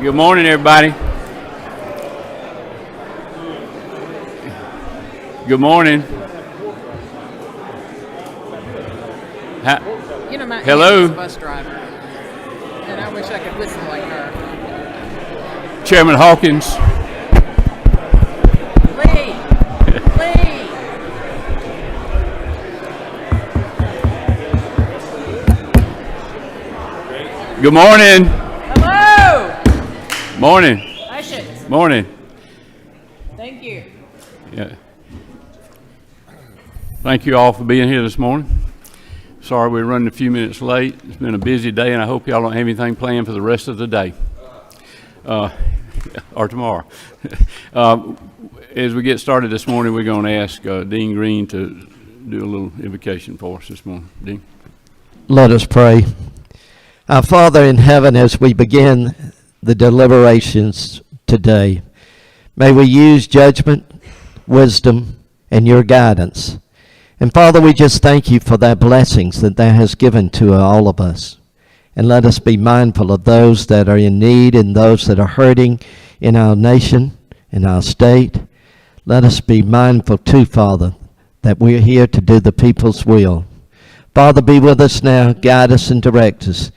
Good morning, everybody. Good morning. You know, my Hello. aunt's a bus driver, and I wish I could whistle like her. Chairman Hawkins. Lee! Good morning. Hello! Morning. Ashes. Morning. Thank you. Yeah. Thank you all for being here this morning. Sorry we're running a few minutes late. It's been a busy day, and I hope y'all don't have anything planned for the rest of the day or tomorrow. As we get started this morning, we're going to ask Dean Green to do a little invocation for us this morning. Dean? Let us pray. Our Father in heaven, as we begin the deliberations today, may we use judgment, wisdom, and your guidance. And Father, we just thank you for that blessings that has given to all of us. And let us be mindful of those that are in need and those that are hurting in our nation, in our state. Let us be mindful too, Father, that we're here to do the people's will. Father, be with us now, guide us and direct us,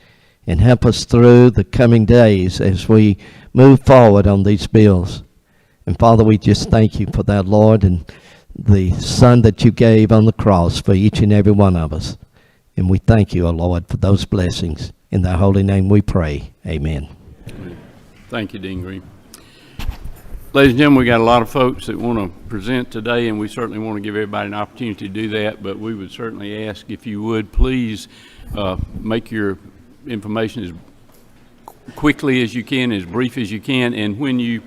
and help us through the coming days as we move forward on these bills. And Father, we just thank you for that, Lord, and the Son that you gave on the cross for each and every one of us. And we thank you, O Lord, for those blessings. In thy holy name we pray. Amen. Thank you, Dean Green. Ladies and gentlemen, we got a lot of folks that want to present today, and we certainly want to give everybody an opportunity to do that, but we would certainly ask if you would please make your information as quickly as you can, as brief as you can, and when you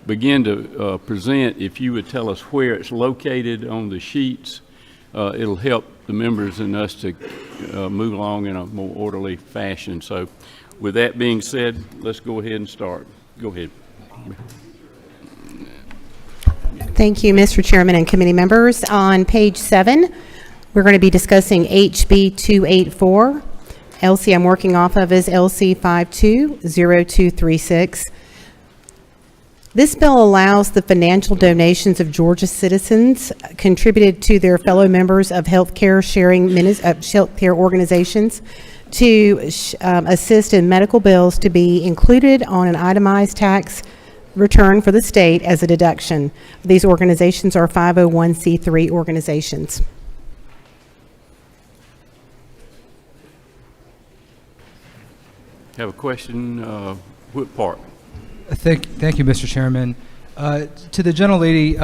begin to present, if you would tell us where it's located on the sheets, it'll help the members and us to move along in a more orderly fashion. So with that being said, let's go ahead and start. Go ahead. Thank you, Mr. Chairman and committee members. On page 7, we're going to be discussing HB 284. LC I'm working off of is LC 520236. This bill allows the financial donations of Georgia citizens contributed to their fellow members of healthcare healthcare organizations to assist in medical bills to be included on an itemized tax return for the state as a deduction. These organizations are 501c3 organizations. Have a question? What part? Thank you, Mr. Chairman. To the gentlelady,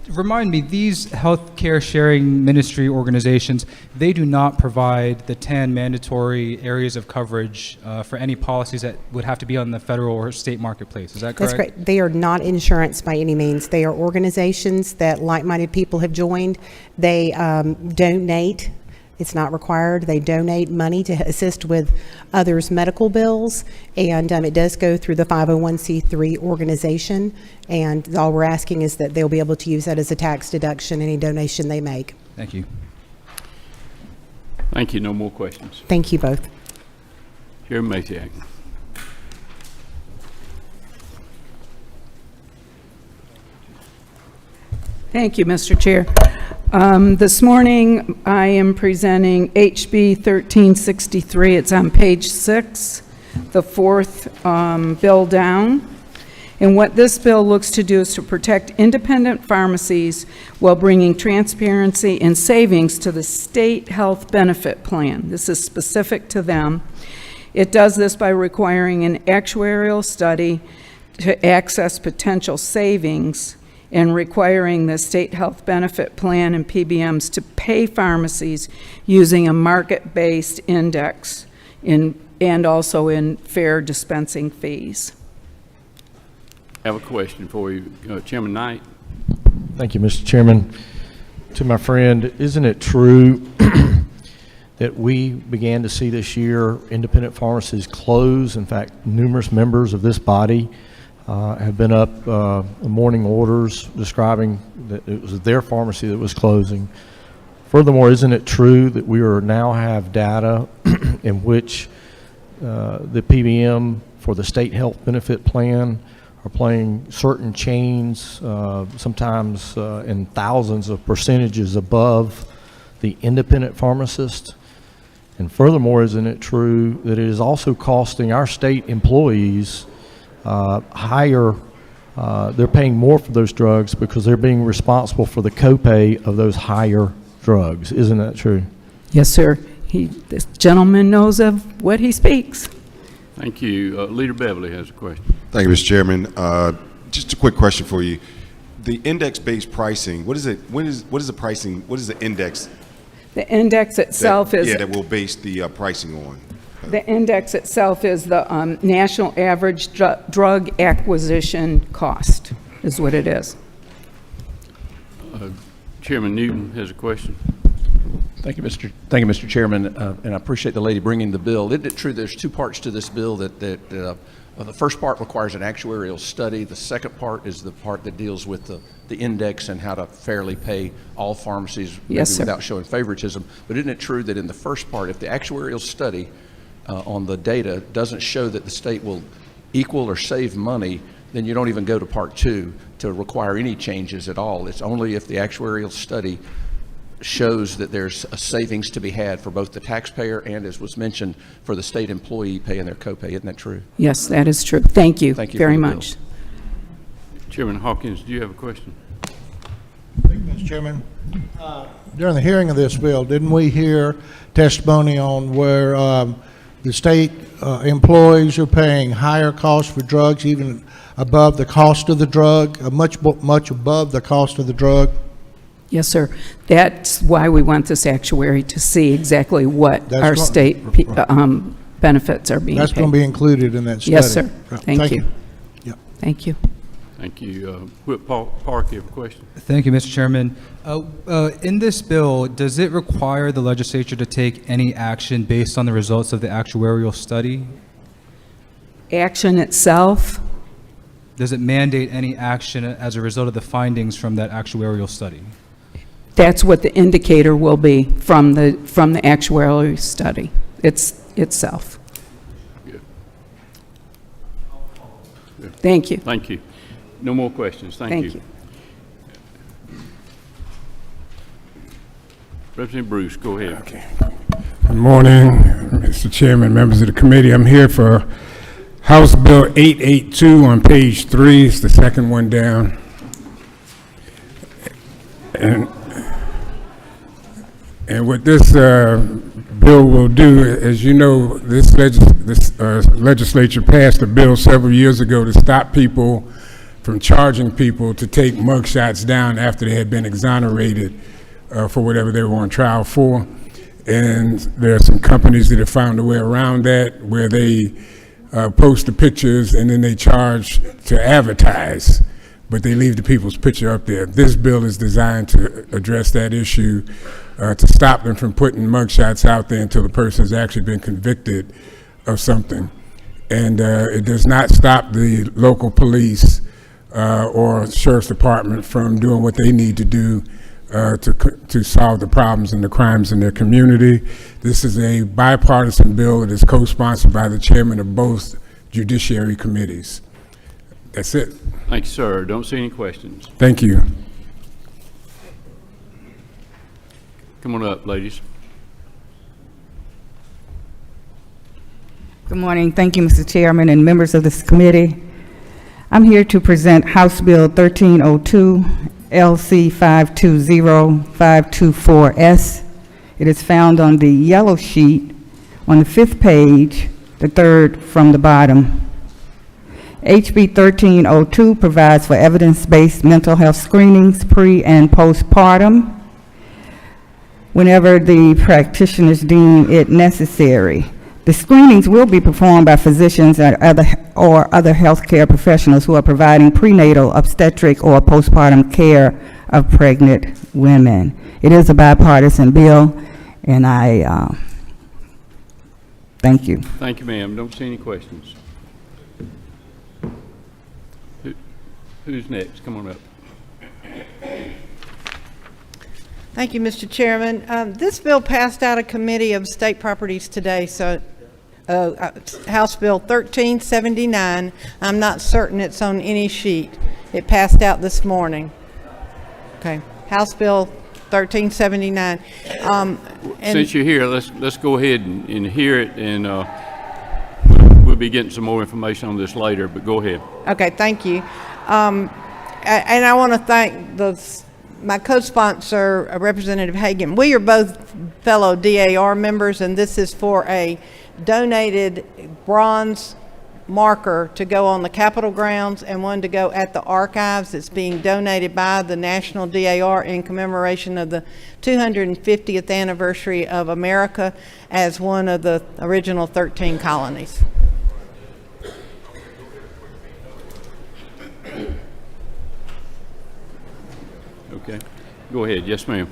remind me, these healthcare sharing ministry organizations, they do not provide the 10 mandatory areas of coverage for any policies that would have to be on the federal or state marketplace. Is that correct? That's correct. They are not insurance by any means. They are organizations that like-minded people have joined. They donate. It's not required. They donate money to assist with others' medical bills, and it does go through the 501c3 organization, and all we're asking is that they'll be able to use that as a tax deduction, any donation they make. Thank you. Thank you. No more questions. Thank you both. Chairman Masiak. Thank you, Mr. Chair. This morning, I am presenting HB 1363. It's on page 6, the fourth bill down. And what this bill looks to do is to protect independent pharmacies while bringing transparency and savings to the state health benefit plan. This is specific to them. It does this by requiring an actuarial study to access potential savings and requiring the state health benefit plan and PBMs to pay pharmacies using a market-based index and also in fair dispensing fees. I have a question for you. Chairman Knight. Thank you, Mr. Chairman. To my friend, isn't it true that we began to see this year independent pharmacies close? In fact, numerous members of this body have been up morning orders describing that it was their pharmacy that was closing. Furthermore, isn't it true that we are now have data in which the PBM for the state health benefit plan are paying certain chains, sometimes in thousands of percentages above the independent pharmacist. And furthermore, isn't it true that it is also costing our state employees higher, they're paying more for those drugs because they're being responsible for the copay of those higher drugs. Isn't that true? Yes, sir. This gentleman knows of what he speaks. Thank you. Leader Beverly has a question. Thank you, Mr. Chairman. Just a quick question for you. The index-based pricing, what is it? What is the pricing? What is the index? The index itself is... that we'll base the pricing on. The index itself is the national average drug acquisition cost, is what it is. Chairman Newton has a question. Thank you, Mr. Chairman, and I appreciate the lady bringing the bill. Isn't it true there's two parts to this bill? That the first part requires an actuarial study. The second part is the part that deals with the index and how to fairly pay all pharmacies, maybe Yes, sir. without showing favoritism. But isn't it true that in the first part, if the actuarial study on the data doesn't show that the state will equal or save money, then you don't even go to part two to require any changes at all. It's only if the actuarial study shows that there's a savings to be had for both the taxpayer and, as was mentioned, for the state employee paying their copay. Isn't that true? Yes, that is true. Thank you, Thank you very for the bill. much. Chairman Hawkins, do you have a question? Thank you, Mr. Chairman. During the hearing of this bill, didn't we hear testimony on where the state employees are paying higher costs for drugs, even above the cost of the drug, much above the cost of the drug? Yes, sir. That's why we want this actuary to see exactly what That's our go- state benefits are being paid. That's going to be included in that study. Yes, sir. Thank Thank you. Yep. Thank you. Thank you. Whip Park, you have a question? Thank you, Mr. Chairman. In this bill, does it require the legislature to take any action based on the results of the actuarial study? Action itself, Does it mandate any action as a result of the findings from that actuarial study? that's what the indicator will be from the actuarial study itself. Good. Thank you. Thank you. No more questions. Thank you. Representative Bruce, go ahead. Okay. Good morning, Mr. Chairman, members of the committee. I'm here for House Bill 882 on page 3. It's the second one down. And what this bill will do, as you know, this legislature passed a bill several years ago to stop people from charging people to take mugshots down after they had been exonerated for whatever they were on trial for. And there are some companies that have found a way around that, where they post the pictures and then they charge to advertise, but they leave the people's picture up there. This bill is designed to address that issue, to stop them from putting mugshots out there until the person has actually been convicted of something. And it does not stop the local police or sheriff's department from doing what they need to do to solve the problems and the crimes in their community. This is a bipartisan bill that is co-sponsored by the chairman of both judiciary committees. That's it. Thank you, sir. Don't see any questions. Thank you. Come on up, ladies. Good morning. Thank you, Mr. Chairman and members of this committee. I'm here to present House Bill 1302, LC 520-524S. It is found on the yellow sheet on the 5th page, the 3rd from the bottom. HB 1302 provides for evidence-based mental health screenings pre- and postpartum whenever the practitioners deem it necessary. The screenings will be performed by physicians or other healthcare professionals who are providing prenatal, obstetric, or postpartum care of pregnant women. It is a bipartisan bill, and I thank you. Thank you, ma'am. Don't see any questions. Who's next? Come on up. Thank you, Mr. Chairman. This bill passed out of Committee of State Properties today, so House Bill 1379. I'm not certain it's on any sheet. It passed out this morning. Okay, House Bill 1379. Since you're here, let's go ahead and hear it, and we'll be getting some more information on this later, but go ahead. Okay, thank you. And I want to thank my co-sponsor, Representative Hagan. We are both fellow DAR members, and this is for a donated bronze marker to go on the Capitol grounds and one to go at the archives. It's being donated by the National DAR in commemoration of the 250th anniversary of America as one of the original 13 colonies. Okay, go ahead. Yes, ma'am.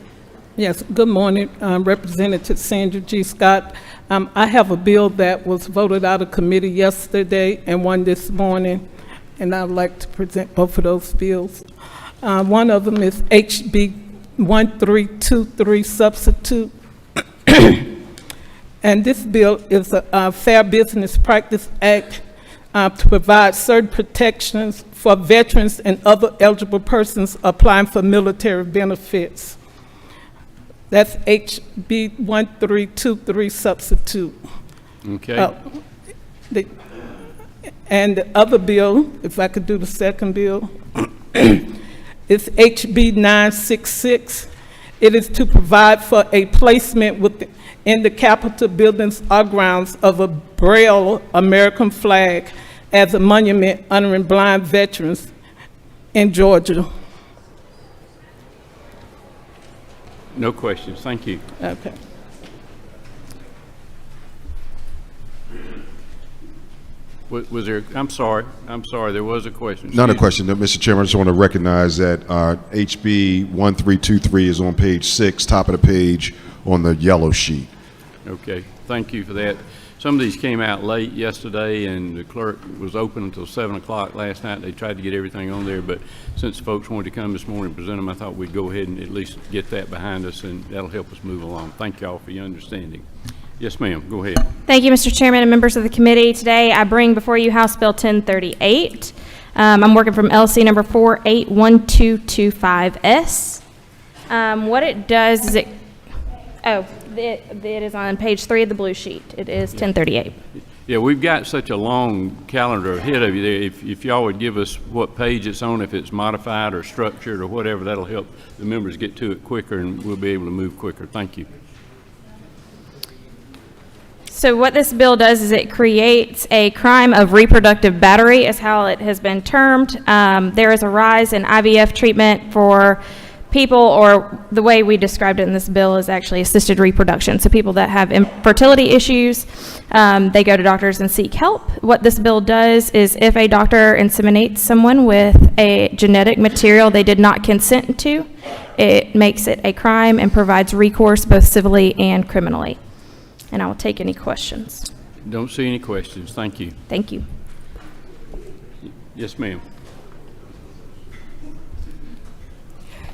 Yes, good morning, Representative Sandra G. Scott. I have a bill that was voted out of committee yesterday and one this morning, and I'd like to present both of those bills. One of them is HB 1323 substitute. And this bill is a Fair Business Practice Act to provide certain protections for veterans and other eligible persons applying for military benefits. That's HB 1323 substitute. Okay. And the other bill, if I could do the second bill, is HB 966. It is to provide for a placement in the Capitol buildings or grounds of a Braille American flag as a monument honoring blind veterans in Georgia. No questions. Thank you. Okay. Was there, I'm sorry, there was a question. Not a Excuse question, Mr. Chairman. I just want to recognize that HB 1323 is on page 6, top of the page on the yellow sheet. me. Okay, thank you for that. Some of these came out late yesterday, and the clerk was open until 7 o'clock last night. They tried to get everything on there, but since folks wanted to come this morning and present them, I thought we'd go ahead and at least get that behind us, and that'll help us move along. Thank y'all for your understanding. Yes, ma'am, go ahead. Thank you, Mr. Chairman and members of the committee. Today, I bring before you House Bill 1038. I'm working from LC number 481225S. What it does is it is on page 3 of the blue sheet. It is 1038. Yeah, we've got such a long calendar ahead of you there. If y'all would give us what page it's on, if it's modified or structured or whatever, that'll help the members get to it quicker, and we'll be able to move quicker. Thank you. So what this bill does is it creates a crime of reproductive battery, is how it has been termed. There is a rise in IVF treatment for people, or the way we described it in this bill is actually assisted reproduction. So people that have infertility issues, they go to doctors and seek help. What this bill does is if a doctor inseminates someone with a genetic material they did not consent to, it makes it a crime and provides recourse both civilly and criminally. And I will take any questions. Don't see any questions. Thank you. Thank you. Yes, ma'am.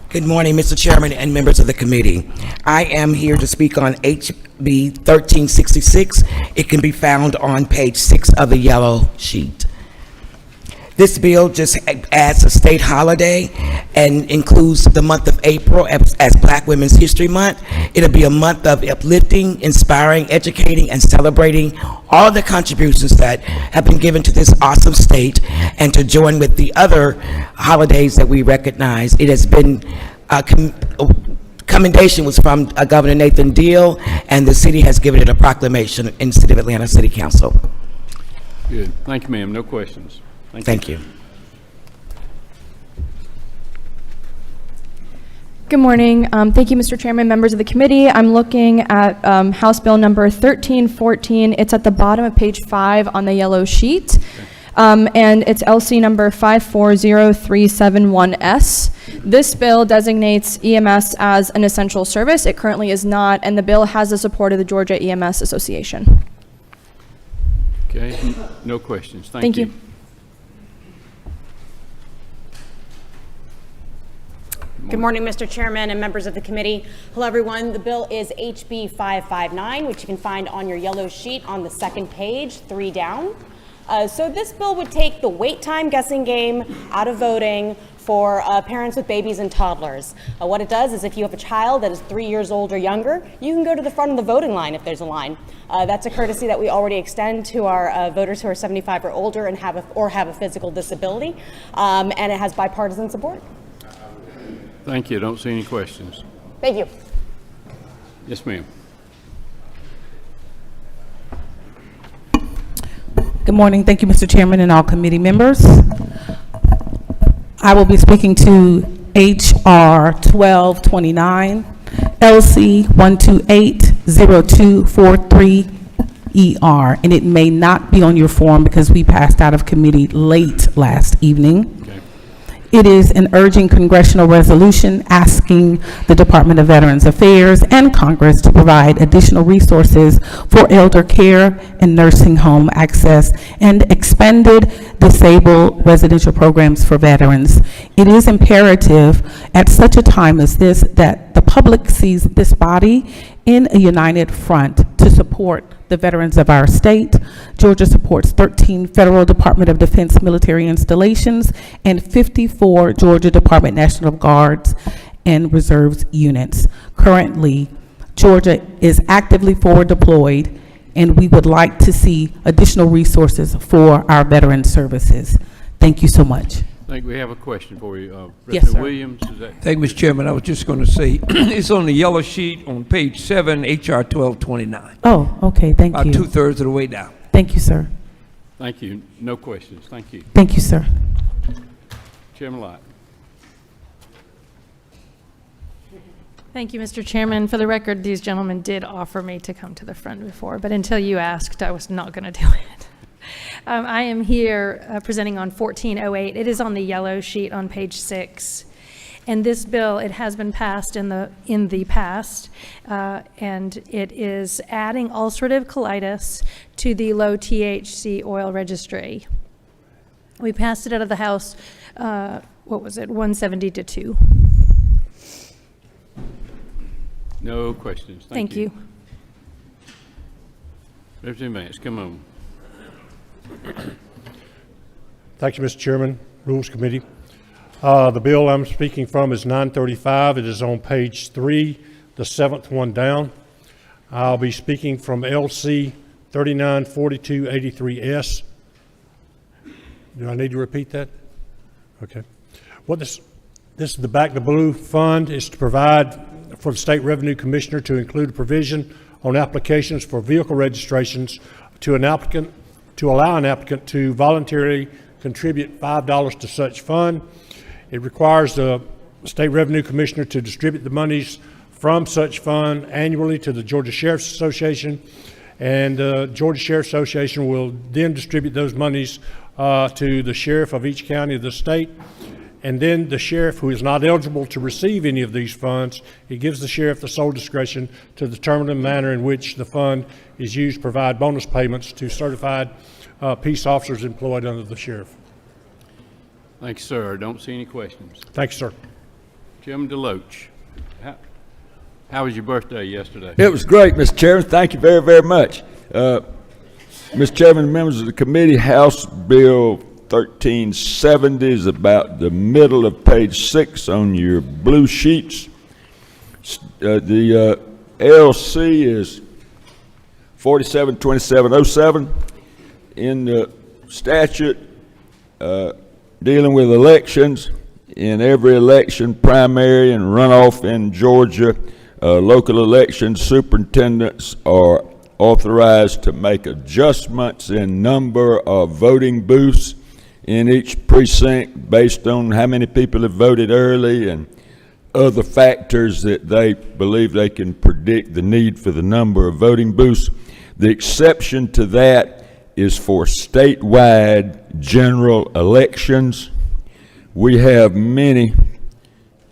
Good morning, Mr. Chairman and members of the committee. I am here to speak on HB 1366. It can be found on page 6 of the yellow sheet. This bill just adds a state holiday and includes the month of April as Black Women's History Month. It'll be a month of uplifting, inspiring, educating, and celebrating all the contributions that have been given to this awesome state, and to join with the other holidays that we recognize. It has been commendation was from Governor Nathan Deal, and the city has given it a proclamation in the City of Atlanta City Council. Good. Thank you, ma'am. No questions. Thank you. Good morning. Thank you, Mr. Chairman, members of the committee. I'm looking at House Bill number 1314. It's at the bottom of page 5 on the yellow sheet. And it's LC number 540371S. This bill designates EMS as an essential service. It currently is not, and the bill has the support of the Georgia EMS Association. Okay. No questions. Thank you. Good morning, Mr. Chairman and members of the committee. Hello, everyone. The bill is HB 559, which you can find on your yellow sheet on the second page, 3 down. So this bill would take the wait time guessing game out of voting for parents with babies and toddlers. What it does is if you have a child that is 3 years old or younger, you can go to the front of the voting line if there's a line. That's a courtesy that we already extend to our voters who are 75 or older and have a physical disability, and it has bipartisan support. Thank you. Don't see any questions. Thank you. Yes, ma'am. Good morning. Thank you, Mr. Chairman, and all committee members. I will be speaking to H.R. 1229, LC 1280243ER, and it may not be on your form because we passed out of committee late last evening. It is an urgent congressional resolution asking the Department of Veterans Affairs and Congress to provide additional resources for elder care and nursing home access and expanded disabled residential programs for veterans. It is imperative at such a time as this that the public sees this body in a united front to support the veterans of our state. Georgia supports 13 Federal Department of Defense military installations and 54 Georgia Department National Guards and Reserves units. Currently, Georgia is actively forward deployed, and we would like to see additional resources for our veteran services. Thank you so much. I think we have a question for you. Yes, sir. Williams, is that? Thank you, Mr. Chairman. I was just going to say, it's on the yellow sheet on page 7, H.R. 1229. Oh, okay, thank you. About 2/3 of the way down. Thank you, sir. Thank you. No questions. Thank you. Thank you, sir. Chairman Lott. Thank you, Mr. Chairman. For the record, these gentlemen did offer me to come to the front before, but until you asked, I was not going to do it. I am here presenting on 1408. It is on the yellow sheet on page 6. And this bill, it has been passed in the past, and it is adding ulcerative colitis to the low THC oil registry. We passed it out of the House, 170 to 2. No questions. Thank you. Representative Vance, come on. Thank you, Mr. Chairman. Rules Committee. The bill I'm speaking from is 935. It is on page 3, the 7th one down. I'll be speaking from LC 394283S. Do I need to repeat that? Okay. What this is the Back the Blue Fund is to provide for the State Revenue Commissioner to include a provision on applications for vehicle registrations to allow an applicant to voluntarily contribute $5 to such fund. It requires the State Revenue Commissioner to distribute the monies from such fund annually to the Georgia Sheriff's Association, and the Georgia Sheriff's Association will then distribute those monies to the sheriff of each county of the state. And then the sheriff who is not eligible to receive any of these funds, it gives the sheriff the sole discretion to determine the manner in which the fund is used to provide bonus payments to certified peace officers employed under the sheriff. Thank you, sir. Don't see any questions. Thank you, sir. Jim DeLoach, how was your birthday yesterday? It was great, Mr. Chairman. Thank you very, very much. Mr. Chairman, members of the committee, House Bill 1370 is about the middle of page 6 on your blue sheets. The LC is 472707. In the statute dealing with elections, in every election, primary and runoff in Georgia, local election superintendents are authorized to make adjustments in number of voting booths in each precinct based on how many people have voted early and other factors that they believe they can predict the need for the number of voting booths. The exception to that is for statewide general elections. We have many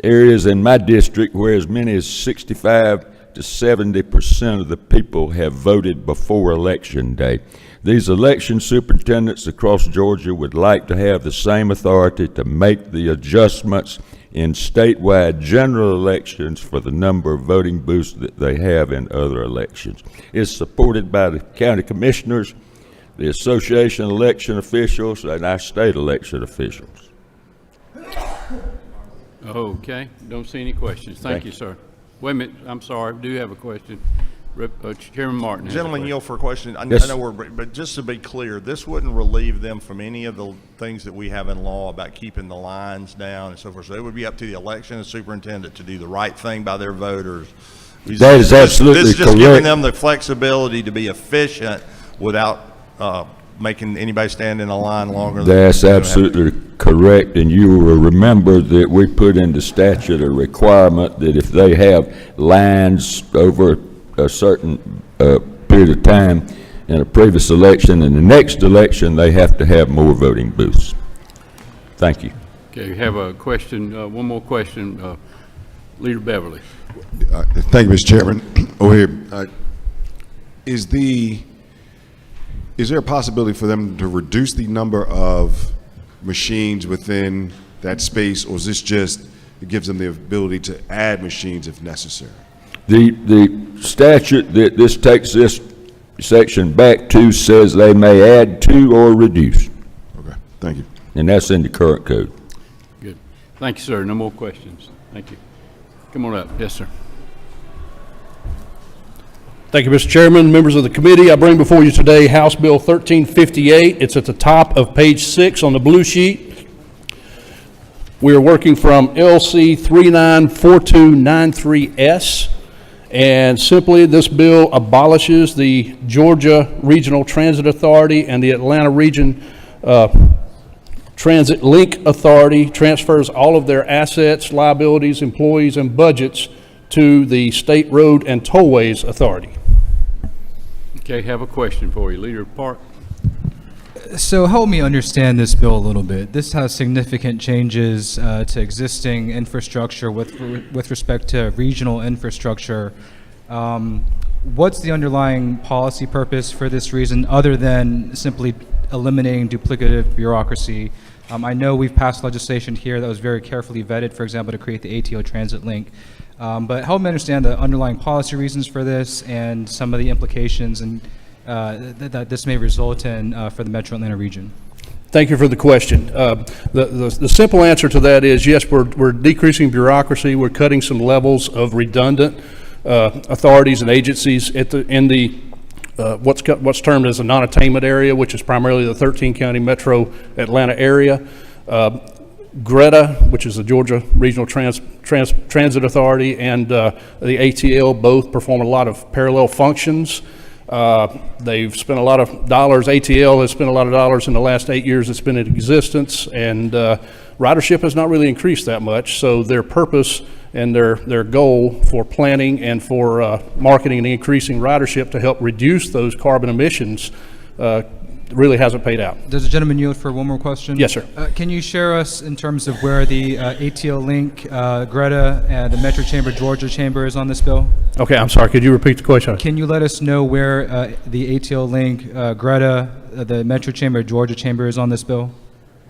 areas in my district where as many as 65 to 70% of the people have voted before Election Day. These election superintendents across Georgia would like to have the same authority to make the adjustments in statewide general elections for the number of voting booths that they have in other elections. It's supported by the county commissioners, the association election officials, and our state election officials. Okay, don't see any questions. Thank you, sir. Wait a minute, I'm sorry, I do have a question. Chairman Martin has a Gentleman, question. yield for a question. I Yes. know but just to be clear, this wouldn't relieve them from any of the things that we have in law about keeping the lines down and so forth. So it would be up to the election superintendent to do the right thing by their voters. That is absolutely This is just giving correct. them the flexibility to be efficient without making anybody stand in a line longer than That's they have to. absolutely correct, and you will remember that we put in the statute a requirement that if they have lines over a certain period of time in a previous election, in the next election, they have to have more voting booths. Thank you. Okay, we have a question, one more question, Leader Beverly. Thank you, Mr. Chairman. Is there a possibility for them to reduce the number of machines within that space, or is this just, it gives them the ability to add machines if necessary? The statute that this takes this section back to says they may add to or reduce. Okay, thank you. And that's in the current code. Good. Thank you, sir. No more questions. Thank you. Come on up. Yes, sir. Thank you, Mr. Chairman, members of the committee. I bring before you today House Bill 1358. It's at the top of page 6 on the blue sheet. We are working from LC 394293S, and simply this bill abolishes the Georgia Regional Transit Authority and the Atlanta Region Transit Link Authority, transfers all of their assets, liabilities, employees, and budgets to the State Road and Tollways Authority. Okay, have a question for you. Leader Park. So help me understand this bill a little bit. This has significant changes to existing infrastructure with respect to regional infrastructure. What's the underlying policy purpose for this reason, other than simply eliminating duplicative bureaucracy? I know we've passed legislation here that was very carefully vetted, for example, to create the ATO Transit Link. But help me understand the underlying policy reasons for this and some of the implications and that this may result in for the Metro Atlanta region. Thank you for the question. The simple answer to that is yes, we're decreasing bureaucracy. We're cutting some levels of redundant authorities and agencies in the what's termed as a non-attainment area, which is primarily the 13-county Metro Atlanta area. GRETA, which is the Georgia Regional Transit Authority, and the ATL both perform a lot of parallel functions. They've spent a lot of dollars. ATL has spent a lot of dollars in the last 8 years it's been in existence, and ridership has not really increased that much. So their purpose and their goal for planning and for marketing and increasing ridership to help reduce those carbon emissions really hasn't paid out. Does the gentleman yield for one more question? Yes, sir. Can you share us in terms of where the ATL Link, GRETA, and the Metro Chamber, Georgia Chamber is on this bill? Okay, I'm sorry. Could you repeat the question? Can you let us know where the ATL Link, GRETA, the Metro Chamber, Georgia Chamber is on this bill?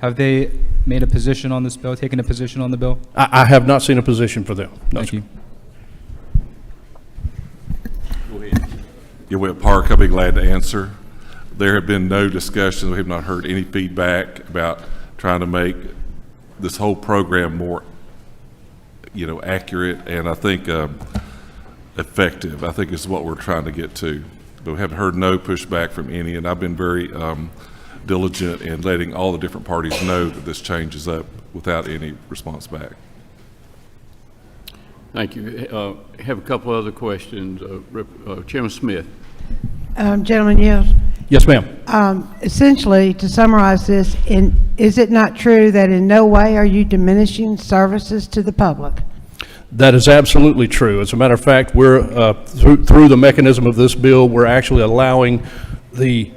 Have they made a position on this bill, taken a position on the bill? I have not seen a position for them. No, Thank you. Go ahead. Yeah, well, Park, I'll be glad to answer. There have been no discussions. We have not heard any feedback about trying to make this whole program more, accurate and I think effective. I think is what we're trying to get to. But we haven't heard no pushback from any, and I've been very diligent in letting all the different parties know that this change is up without any response back. Thank you. Have a couple other questions. Chairman Smith. Gentleman, yes. Yes, ma'am. Essentially, to summarize this, is it not true that in no way are you diminishing services to the public? That is absolutely true. As a matter of fact, we're through the mechanism of this bill, we're actually allowing the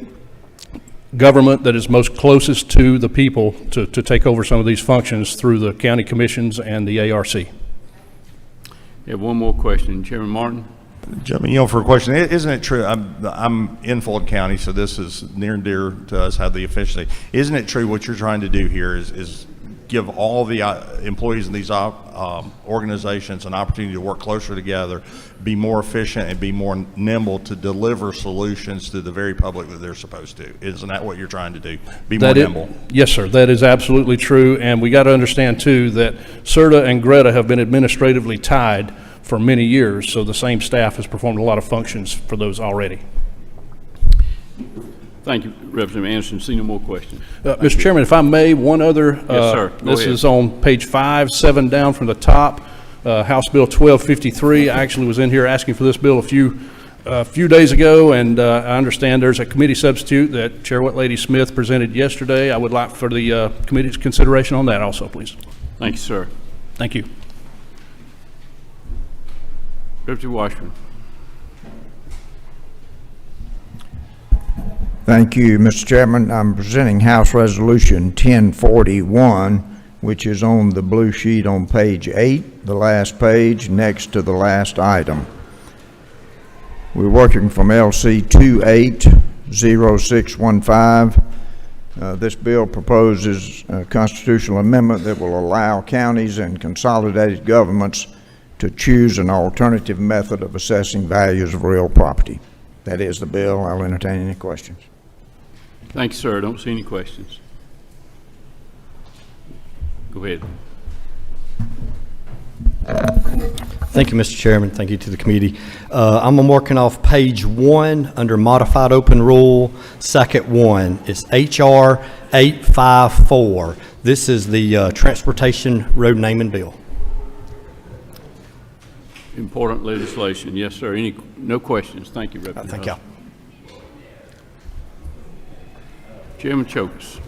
government that is most closest to the people to take over some of these functions through the county commissions and the ARC. You have one more question. Chairman Martin. Gentleman, for a question, isn't it true? I'm in Fulton County, so this is near and dear to us, how the efficiency. Isn't it true what you're trying to do here is give all the employees in these organizations an opportunity to work closer together, be more efficient, and be more nimble to deliver solutions to the very public that they're supposed to. Isn't that what you're trying to do? Be more nimble? Yes, sir. That is absolutely true. And we got to understand, too, that CERTA and Greta have been administratively tied for many years, so the same staff has performed a lot of functions for those already. Thank you, Representative Anderson. See no more questions. Mr. Chairman, if I may, one other. Yes, sir. Go this ahead. is on page 5, 7 down from the top. House Bill 1253. I actually was in here asking for this bill a few days ago, and I understand there's a committee substitute that Chair Lady Smith presented yesterday. I would like for the committee's consideration on that also, please. Thank you, sir. Thank you. Representative Washburn. Thank you, Mr. Chairman. I'm presenting House Resolution 1041, which is on the blue sheet on page 8, the last page, next to the last item. We're working from LC 280615. This bill proposes a constitutional amendment that will allow counties and consolidated governments to choose an alternative method of assessing values of real property. That is the bill. I'll entertain any questions. Thank you, sir. I don't see any questions. Go ahead. Thank you, Mr. Chairman. Thank you to the committee. I'm working off page 1 under modified open rule, second one. It's HR 854. This is the transportation road naming bill. Important legislation. Yes, sir. No questions. Thank you, Representative. Thank you. Chairman Chokus.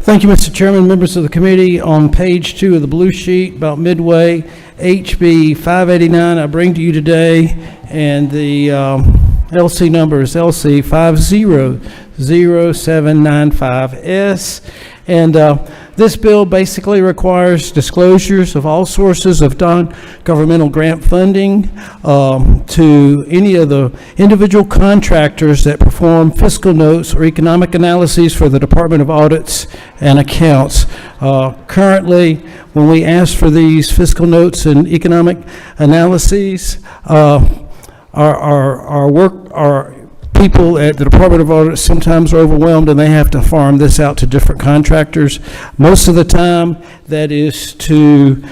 Thank you, Mr. Chairman, members of the committee. On page 2 of the blue sheet, about midway, HB 589 I bring to you today, and the LC number is LC 500795S. And this bill basically requires disclosures of all sources of non-governmental grant funding to any of the individual contractors that perform fiscal notes or economic analyses for the Department of Audits and Accounts. Currently, when we ask for these fiscal notes and economic analyses, our people at the Department of Audit sometimes are overwhelmed and they have to farm this out to different contractors. Most of the time, that is to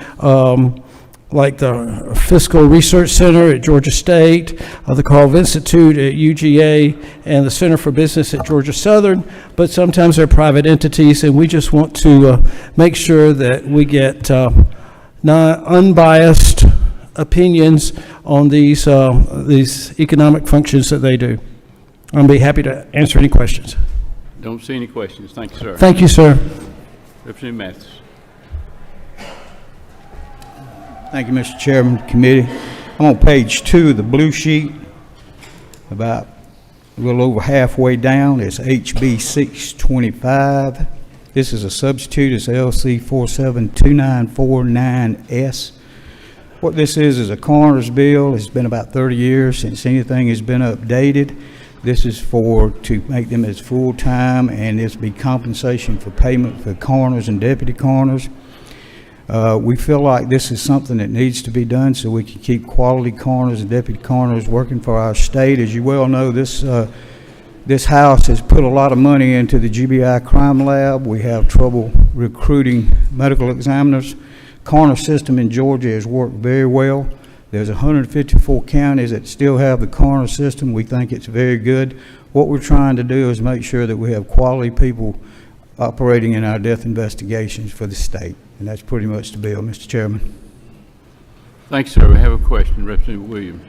like the Fiscal Research Center at Georgia State, the Carl Institute at UGA, and the Center for Business at Georgia Southern, but sometimes they're private entities, and we just want to make sure that we get unbiased opinions on these economic functions that they do. I'll be happy to answer any questions. Don't see any questions. Thank you, sir. Thank you, sir. Representative Mathis. Thank you, Mr. Chairman, committee. I'm on page 2 of the blue sheet, about a little over halfway down. It's HB 625. This is a substitute. It's LC 472949S. What this is a coroner's bill. It's been about 30 years since anything has been updated. This is to make them as full-time, and this be compensation for payment for coroners and deputy coroners. We feel like this is something that needs to be done so we can keep quality coroners and deputy coroners working for our state. As you well know, this House has put a lot of money into the GBI crime lab. We have trouble recruiting medical examiners. Coroner system in Georgia has worked very well. There's 154 counties that still have the coroner system. We think it's very good. What we're trying to do is make sure that we have quality people operating in our death investigations for the state. And that's pretty much the bill, Mr. Chairman. Thank you, sir. We have a question. Representative Williams.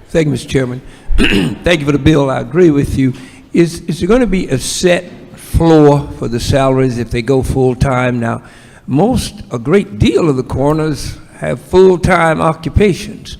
Thank you, Mr. Chairman. Thank you for the bill. I agree with you. Is there going to be a set floor for the salaries if they go full-time? Now, a great deal of the coroners have full-time occupations.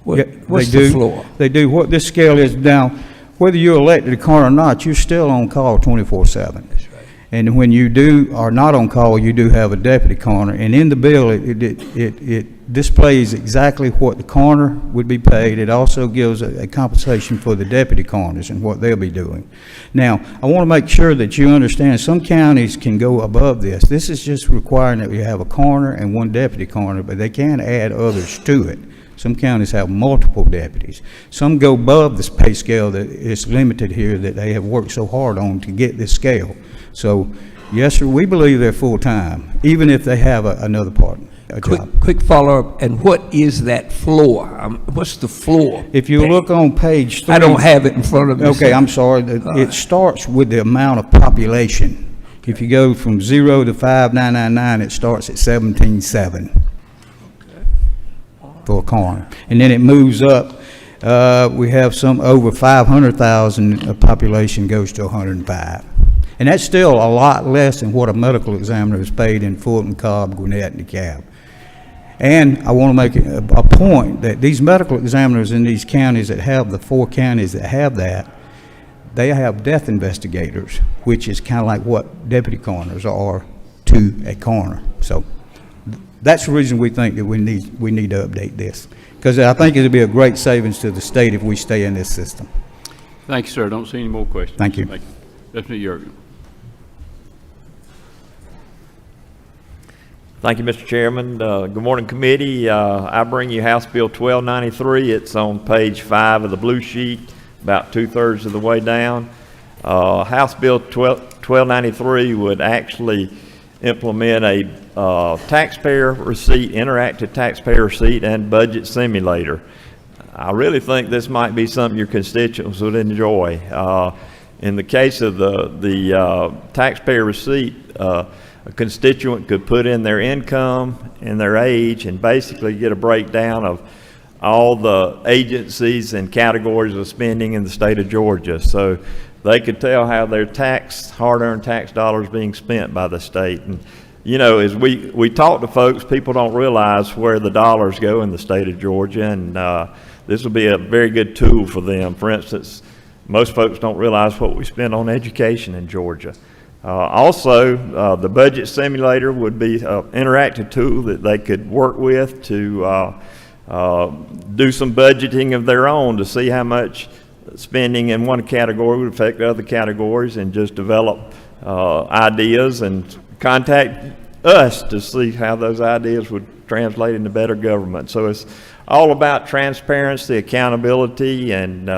What's the floor? They do. What this scale is now, whether you're elected a coroner or not, you're still on call 24/7. That's right. And when you are not on call, you do have a deputy coroner. And in the bill, it displays exactly what the coroner would be paid. It also gives a compensation for the deputy coroners and what they'll be doing. Now, I want to make sure that you understand some counties can go above this. This is just requiring that you have a coroner and one deputy coroner, but they can add others to it. Some counties have multiple deputies. Some go above this pay scale that is limited here that they have worked so hard on to get this scale. So, yes, sir, we believe they're full-time, even if they have another part, job. Quick follow-up, and what is that floor? What's the floor? If you look on page 3. I don't have it in front of me. Okay, I'm sorry. It starts with the amount of population. If you go from 0 to 5,999, it starts at 17,700 for a coroner. And then it moves up. We have some over 500,000 population goes to 105. And that's still a lot less than what a medical examiner is paid in Fulton, Cobb, Gwinnett, and DeKalb. And I want to make a point that these medical examiners in these counties that have the 4 counties that have that, they have death investigators, which is kind of like what deputy coroners are to a coroner. So that's the reason we think that we need to update this, because I think it'll be a great savings to the state if we stay in this system. Thank you, sir. Don't see any more questions. Thank you. Representative Yergin. Thank you, Mr. Chairman. Good morning, committee. I bring you House Bill 1293. It's on page 5 of the blue sheet, about 2/3 of the way down. House Bill 1293 would actually implement a taxpayer receipt, interactive taxpayer receipt, and budget simulator. I really think this might be something your constituents would enjoy. In the case of the taxpayer receipt, a constituent could put in their income and their age and basically get a breakdown of all the agencies and categories of spending in the state of Georgia. So they could tell how their hard-earned tax dollars being spent by the state. And you know, as we talk to folks, people don't realize where the dollars go in the state of Georgia, and this will be a very good tool for them. For instance, most folks don't realize what we spend on education in Georgia. Also, the budget simulator would be an interactive tool that they could work with to do some budgeting of their own to see how much spending in one category would affect other categories, and just develop ideas and contact us to see how those ideas would translate into better government. So it's all about transparency, accountability, and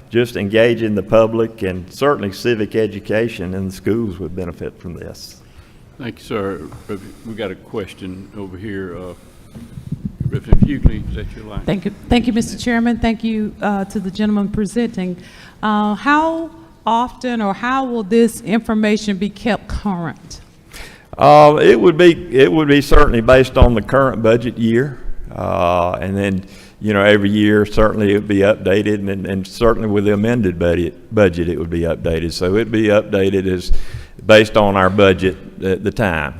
just engaging the public, and certainly civic education in the schools would benefit from this. Thank you, sir. We got a question over here. Representative Hughley, is that your line? Thank you, Mr. Chairman. Thank you to the gentleman presenting. How often or how will this information be kept current? It would be certainly based on the current budget year, and then, you know, every year certainly it would be updated, and certainly with the amended budget it would be updated. So it'd be updated as based on our budget at the time.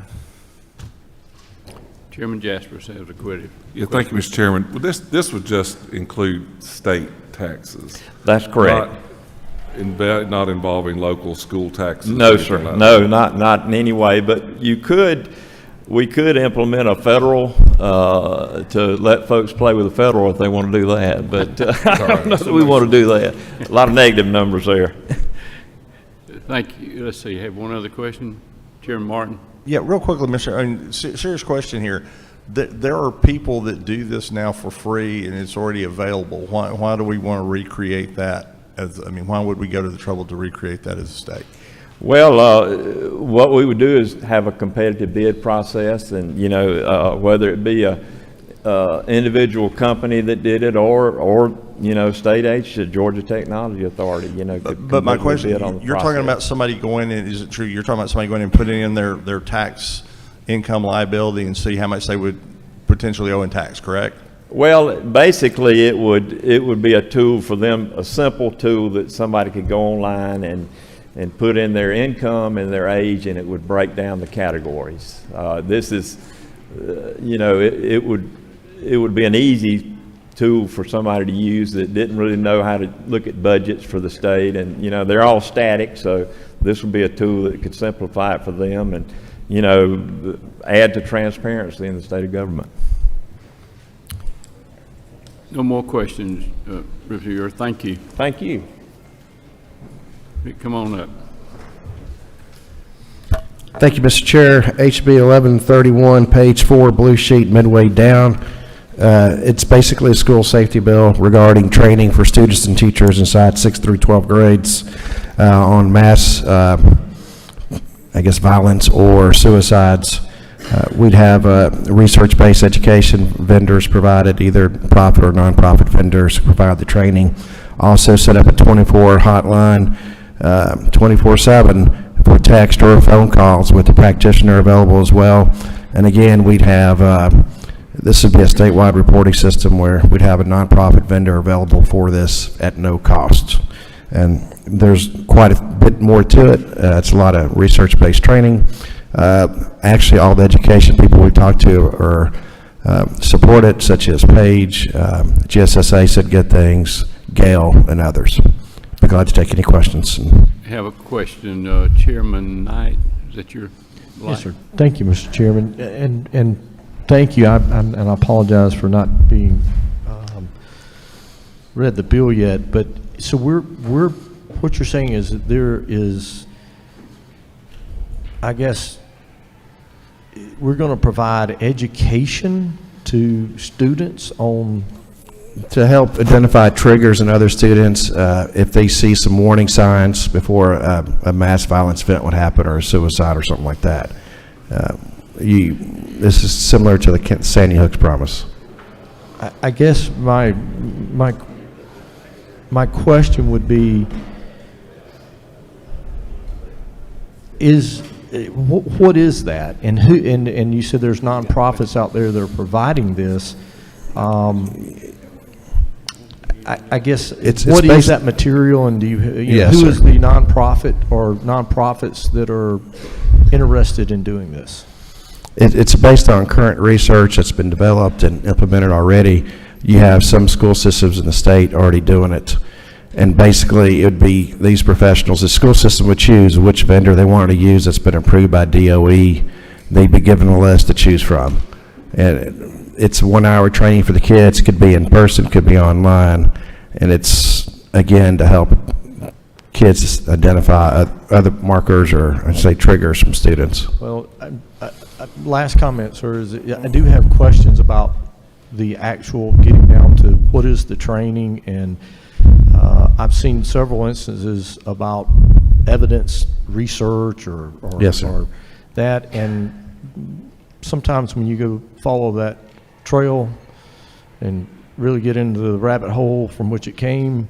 Chairman Jaspers has a question. Yeah, thank you, Mr. Chairman. Well, this would just include state taxes. That's correct. Not involving local school taxes. No, sir. No, not in any way. But we could implement a federal to let folks play with the federal if they want to do that. But I don't know that we want to do that. A lot of negative numbers there. Thank you. Let's see. I have one other question. Chairman Martin. Yeah, real quickly, serious question here. There are people that do this now for free, and it's already available. Why do we want to recreate that? Why would we go to the trouble to recreate that as a state? Well, what we would do is have a competitive bid process, and you know, whether it be a individual company that did it, or you know, state agency, Georgia Technology Authority, you know. But my question, you're talking about somebody going in. Is it true? You're talking about somebody going in and putting in their tax income liability and see how much they would potentially owe in tax, correct? Well, basically, it would be a tool for them, a simple tool that somebody could go online and put in their income and their age, and it would break down the categories. This is, you know, it would be an easy tool for somebody to use that didn't really know how to look at budgets for the state, and you know, they're all static, so this would be a tool that could simplify it for them and, you know, add to transparency in the state of government. No more questions, Reviewer. Thank you. Thank you. Come on up. Thank you, Mr. Chair. HB 1131, page 4, blue sheet, midway down. It's basically a school safety bill regarding training for students and teachers inside 6th through 12th grades on mass, I guess, violence or suicides. We'd have research-based education vendors provided, either profit or nonprofit vendors who provide the training. Also set up a 24 hotline, 24/7 for text or phone calls with the practitioner available as well. And again, we'd have, this would be a statewide reporting system where we'd have a nonprofit vendor available for this at no cost. And there's quite a bit more to it. It's a lot of research-based training. Actually, all the education people we talked to are support it, such as Paige, GSSA said good things, Gail, and others. Be glad to take any questions. I have a question. Chairman Knight, is that your line? Yes, sir. Thank you, Mr. Chairman. And thank you. And I apologize for not being read the bill yet. But so we're what you're saying is that there is, I guess, we're going to provide education to students on to help identify triggers in other students if they see some warning signs before a mass violence event would happen or a suicide or something like that. This is similar to the Sandy Hook's promise. I guess my question would be, what is that, and who? And you said there's nonprofits out there that are providing this. I guess what is that material, and do you know, who is the nonprofit or nonprofits that are interested in doing this? It's based on current research that's been developed and implemented already. You have some school systems in the state already doing it. And basically, it would be these professionals. The school system would choose which vendor they wanted to use that's been approved by DOE. They'd be given a list to choose from. And it's 1 hour training for the kids. It could be in person, could be online. And it's, again, to help kids identify other markers or, I'd say, triggers from students. Well, last comment, sir, is that I do have questions about the actual getting down to what is the training, and I've seen several instances about evidence research or yes, or that, and sometimes when you go follow that trail and really get into the rabbit hole from which it came,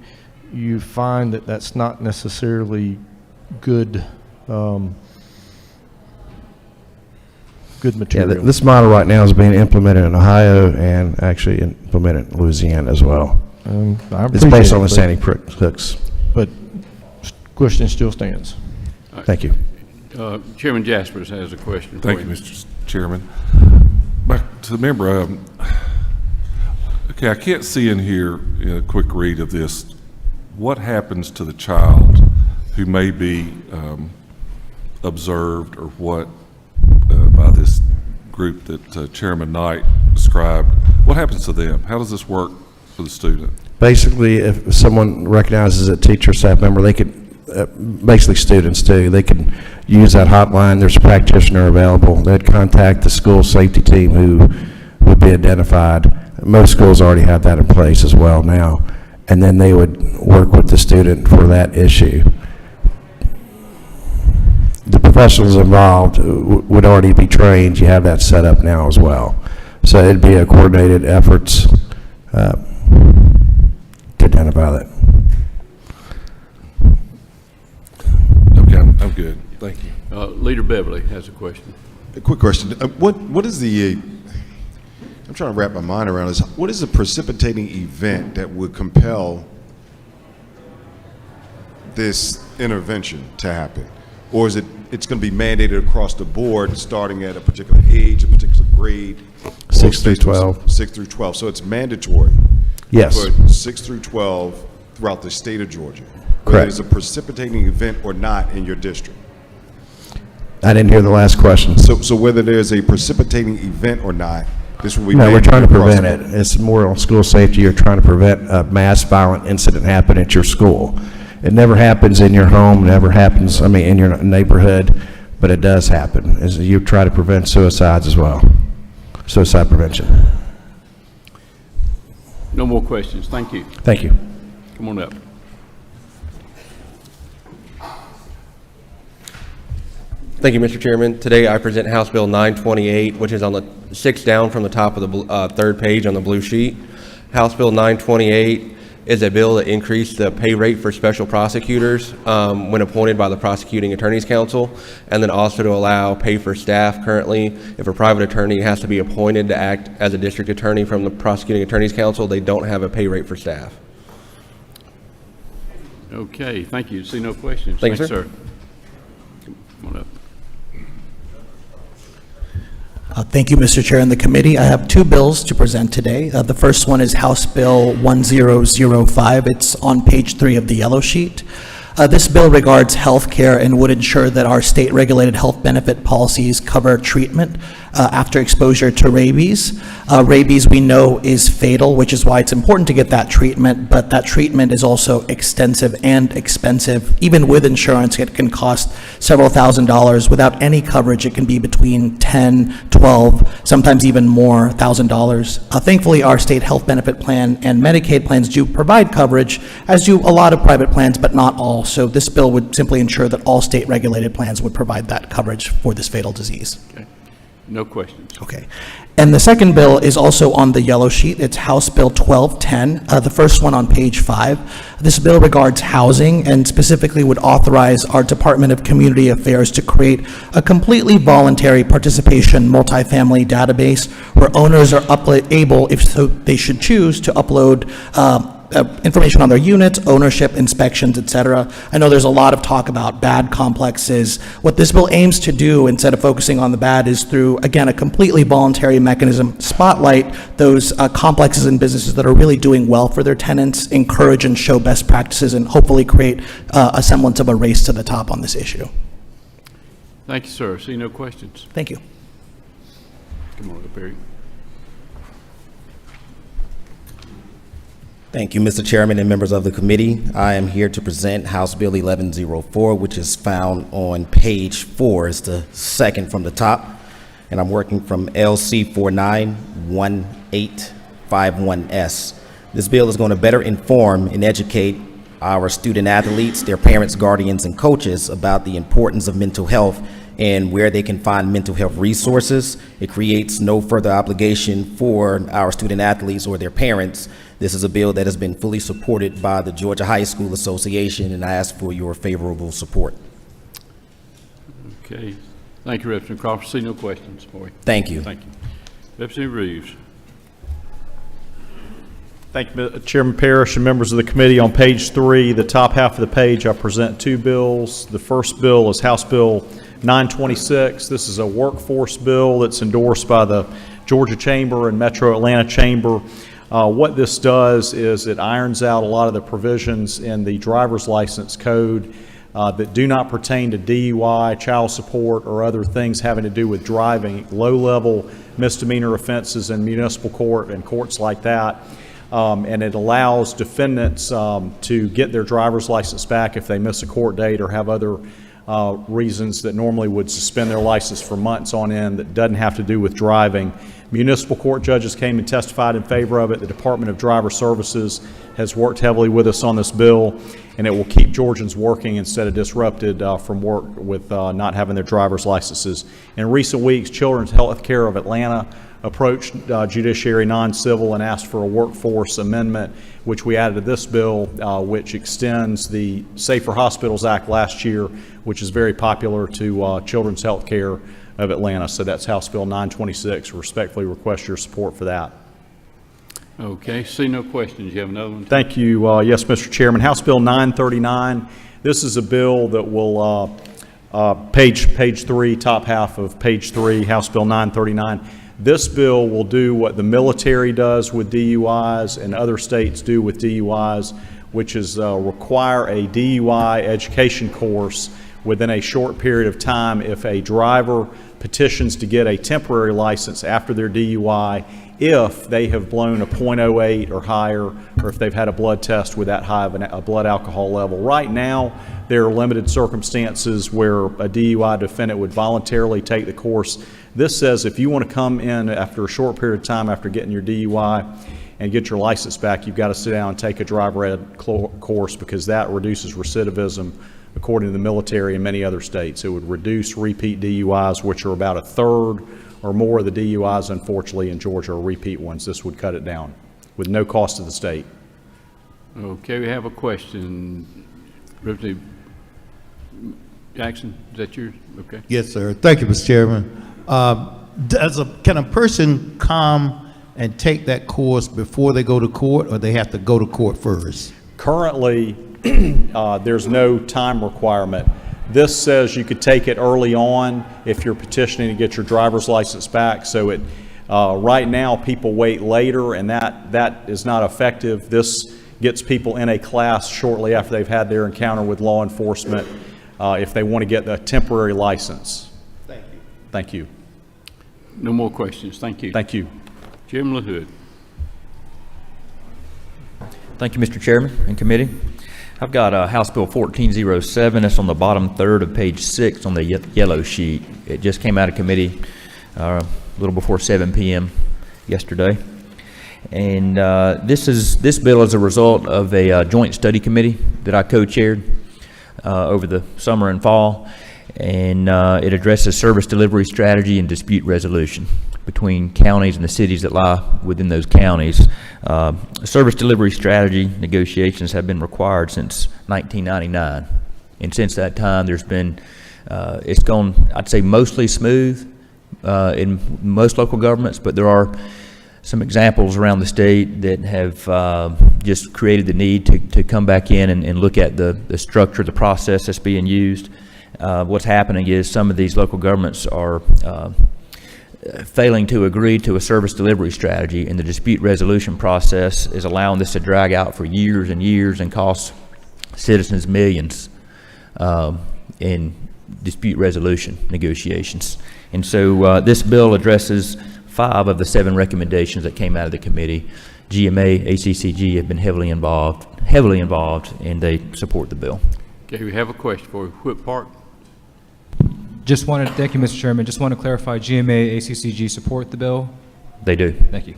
you find that that's not necessarily good good material. Yeah, this model right now is being implemented in Ohio and actually implemented in Louisiana as well. It's based on the Sandy Hooks. But question still stands. Thank you. Chairman Jaspers has a question. Thank you, Mr. Chairman. Back to the member. Okay, I can't see in here in a quick read of this what happens to the child who may be observed or what by this group that Chairman Knight described. What happens to them? How does this work for the student? Basically, if someone recognizes a teacher, staff member, they could, basically students too, they can use that hotline. There's a practitioner available. They'd contact the school safety team who would be identified. Most schools already have that in place as well now. And then they would work with the student for that issue. The professionals involved would already be trained. You have that set up now as well. So it'd be a coordinated efforts to identify that. Okay, I'm good. Thank you. Leader Beverly has a question. A quick question. What is the, I'm trying to wrap my mind around this. What is the precipitating event that would compel this intervention to happen? Or is it's going to be mandated across the board starting at a particular age, a particular grade? 6 through 12. 6 through 12. So it's mandatory. Yes. For 6 through 12 throughout the state of Georgia. whether Correct. it's a precipitating event or not in your district. I didn't hear the last question. So whether there's a precipitating event or not, this will be. No, we're mandated trying to across prevent the it. board. It's more on school safety. You're trying to prevent a mass violent incident happening at your school. It never happens in your home, never happens, in your neighborhood, but it does happen. You try to prevent suicides as well. Suicide prevention. No more questions. Thank you. Thank you. Come on up. Thank you, Mr. Chairman. Today I present House Bill 928, which is on the 6 down from the top of the third page on the blue sheet. House Bill 928 is a bill that increased the pay rate for special prosecutors when appointed by the Prosecuting Attorneys Council, and then also to allow pay for staff. Currently, if a private attorney has to be appointed to act as a district attorney from the Prosecuting Attorneys Council, they don't have a pay rate for staff. Okay, thank you. See no questions. Thank you, Thanks, sir. Come on up. Thank you, Mr. Chair and the committee. I have two bills to present today. The first one is House Bill 1005. It's on page 3 of the yellow sheet. This bill regards health care and would ensure that our state-regulated health benefit policies cover treatment after exposure to rabies. Rabies, we know, is fatal, which is why it's important to get that treatment, but that treatment is also extensive and expensive. Even with insurance, it can cost several $1,000s. Without any coverage, it can be between 10, 12, sometimes even more $1,000. Thankfully, our state health benefit plan and Medicaid plans do provide coverage, as do a lot of private plans, but not all. So this bill would simply ensure that all state-regulated plans would provide that coverage for this fatal disease. Okay. No questions. Okay. And the second bill is also on the yellow sheet. It's House Bill 1210, the first one on page 5. This bill regards housing and specifically would authorize our Department of Community Affairs to create a completely voluntary participation multifamily database where owners are able, if so they should choose, to upload information on their units, ownership, inspections, etc. I know there's a lot of talk about bad complexes. What this bill aims to do, instead of focusing on the bad, is through, again, a completely voluntary mechanism, spotlight those complexes and businesses that are really doing well for their tenants, encourage and show best practices, and hopefully create a semblance of a race to the top on this issue. Thank you, sir. See no questions. Thank you. Come on up, Perry. Thank you, Mr. Chairman and members of the committee. I am here to present House Bill 1104, which is found on page 4. It's the second from the top, and I'm working from LC 491851S. This bill is going to better inform and educate our student athletes, their parents, guardians, and coaches about the importance of mental health and where they can find mental health resources. It creates no further obligation for our student athletes or their parents. This is a bill that has been fully supported by the Georgia High School Association, and I ask for your favorable support. Okay. Thank you, Representative Crawford. See no questions for you. Thank you. Thank you. Representative Reeves. Thank you, Chairman Parrish and members of the committee. On page 3, the top half of the page, I present two bills. The first bill is House Bill 926. This is a workforce bill that's endorsed by the Georgia Chamber and Metro Atlanta Chamber. What this does is it irons out a lot of the provisions in the driver's license code that do not pertain to DUI, child support, or other things having to do with driving, low-level misdemeanor offenses in municipal court and courts like that. And it allows defendants to get their driver's license back if they miss a court date or have other reasons that normally would suspend their license for months on end that doesn't have to do with driving. Municipal court judges came and testified in favor of it. The Department of Driver Services has worked heavily with us on this bill, and it will keep Georgians working instead of disrupted from work with not having their driver's licenses. In recent weeks, Children's Health Care of Atlanta approached Judiciary Non-Civil and asked for a workforce amendment, which we added to this bill, which extends the Safer Hospitals Act last year, which is very popular, to Children's Health Care of Atlanta. So that's House Bill 926. Respectfully request your support for that. Okay, see no questions. You have another one? Thank you. Yes, Mr. Chairman. House Bill 939. This is a bill that will, page 3, top half of page 3, House Bill 939. This bill will do what the military does with DUIs and other states do with DUIs, which is require a DUI education course within a short period of time if a driver petitions to get a temporary license after their DUI if they have blown a .08 or higher, or if they've had a blood test with that high of a blood alcohol level. Right now, there are limited circumstances where a DUI defendant would voluntarily take the course. This says if you want to come in after a short period of time after getting your DUI and get your license back, you've got to sit down and take a driver ed course, because that reduces recidivism. According to the military and many other states, it would reduce repeat DUIs, which are about a third or more of the DUIs, unfortunately, in Georgia are repeat ones. This would cut it down with no cost to the state. Okay, we have a question. Representative Jackson, is that yours? Okay. Yes, sir. Thank you, Mr. Chairman. Can a person come and take that course before they go to court, or they have to go to court first? Currently, there's no time requirement. This says you could take it early on if you're petitioning to get your driver's license back. So it right now people wait later, and that is not effective. This gets people in a class shortly after they've had their encounter with law enforcement if they want to get the temporary license. Thank you. Thank you. No more questions. Thank you. Thank you. Jim LaHood. Thank you, Mr. Chairman and committee. I've got House Bill 1407. It's on the bottom third of page 6 on the yellow sheet. It just came out of committee a little before 7 p.m. yesterday. And this bill is a result of a joint study committee that I co-chaired over the summer and fall. And it addresses service delivery strategy and dispute resolution between counties and the cities that lie within those counties. Service delivery strategy negotiations have been required since 1999. And since that time, there's been, it's gone, I'd say, mostly smooth in most local governments, but there are some examples around the state that have just created the need to come back in and look at the structure, the process that's being used. What's happening is some of these local governments are failing to agree to a service delivery strategy, and the dispute resolution process is allowing this to drag out for years and years and cost citizens millions in dispute resolution negotiations. And so this bill addresses 5 of the 7 recommendations that came out of the committee. GMA, ACCG have been heavily involved, and they support the bill. Okay, we have a question for you. Whip Park. Thank you, Mr. Chairman. Just want to clarify, GMA, ACCG support the bill? They do. Thank you.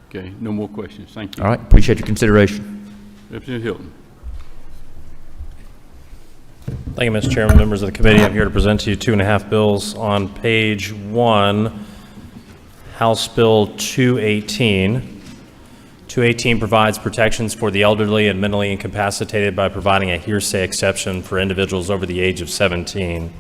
Okay, no more questions. Thank you. All right, appreciate your consideration. Representative Hilton. Thank you, Mr. Chairman, members of the committee. I'm here to present to you 2.5 bills. On page 1, House Bill 218. 218 provides protections for the elderly and mentally incapacitated by providing a hearsay exception for individuals over the age of 17.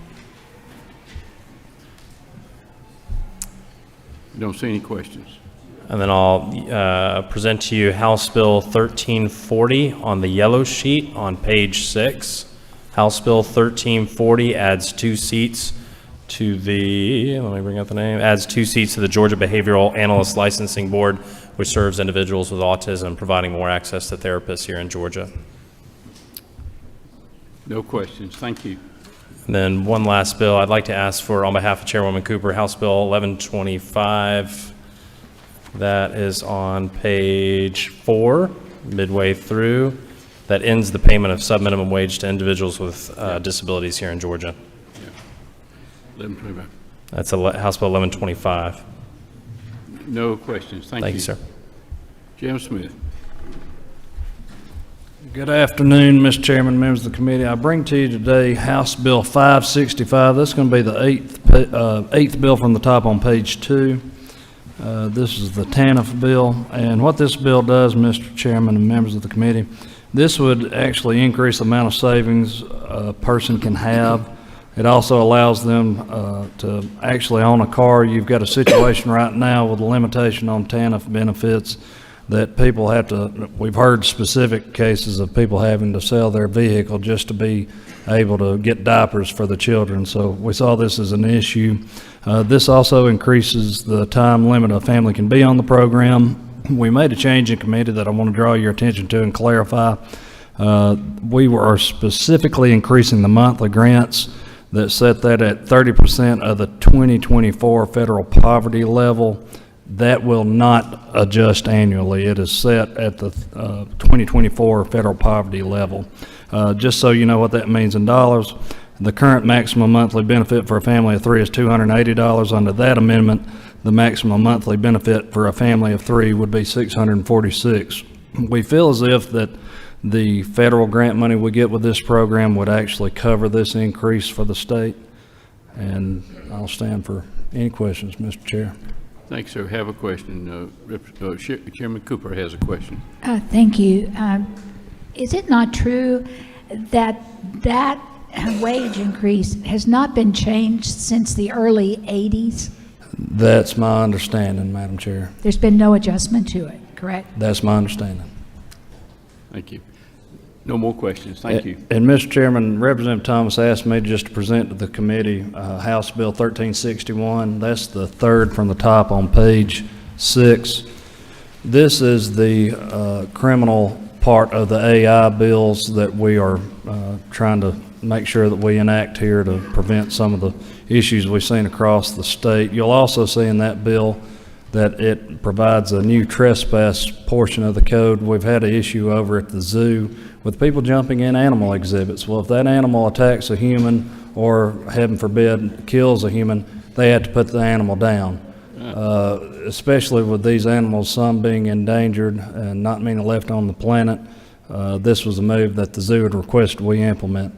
Don't see any questions. And then I'll present to you House Bill 1340 on the yellow sheet on page 6. House Bill 1340 adds 2 seats to the, let me bring out the name, adds 2 seats to the Georgia Behavioral Analyst Licensing Board, which serves individuals with autism, providing more access to therapists here in Georgia. No questions. Thank you. And then one last bill I'd like to ask for on behalf of Chairwoman Cooper, House Bill 1125. That is on page 4, midway through. That ends the payment of subminimum wage to individuals with disabilities here in Georgia. Yeah. 1125. That's House Bill 1125. No questions. Thank you. Thank you, sir. Jim Smith. Good afternoon, Mr. Chairman, members of the committee. I bring to you today House Bill 565. That's going to be the eighth bill from the top on page 2. This is the TANF bill, and what this bill does, Mr. Chairman and members of the committee, this would actually increase the amount of savings a person can have. It also allows them to actually own a car. You've got a situation right now with a limitation on TANF benefits that people have to, we've heard specific cases of people having to sell their vehicle just to be able to get diapers for the children. So we saw this as an issue. This also increases the time limit a family can be on the program we made a change in committee that I want to draw your attention to and clarify. We are specifically increasing the monthly grants that set that at 30% of the 2024 federal poverty level. That will not adjust annually. It is set at the 2024 federal poverty level. Just so you know what that means in dollars, the current maximum monthly benefit for a family of 3 is $280. Under that amendment, the maximum monthly benefit for a family of 3 would be $646. We feel as if that the federal grant money we get with this program would actually cover this increase for the state. And I'll stand for any questions, Mr. Chair. Thanks, sir. Have a question. Chairman Cooper has a question. Thank you. Is it not true that that wage increase has not been changed since the early 80s? That's my understanding, Madam Chair. There's been no adjustment to it, correct? That's my understanding. Thank you. No more questions. Thank you. And Mr. Chairman, Representative Thomas asked me just to present to the committee House Bill 1361. That's the third from the top on page 6. This is the criminal part of the AI bills that we are trying to make sure that we enact here to prevent some of the issues we've seen across the state. You'll also see in that bill that it provides a new trespass portion of the code. We've had an issue over at the zoo with people jumping in animal exhibits. Well, if that animal attacks a human or, heaven forbid, kills a human, they have to put the animal down. Especially with these animals, some being endangered and not many left on the planet. This was a move that the zoo had requested we implement.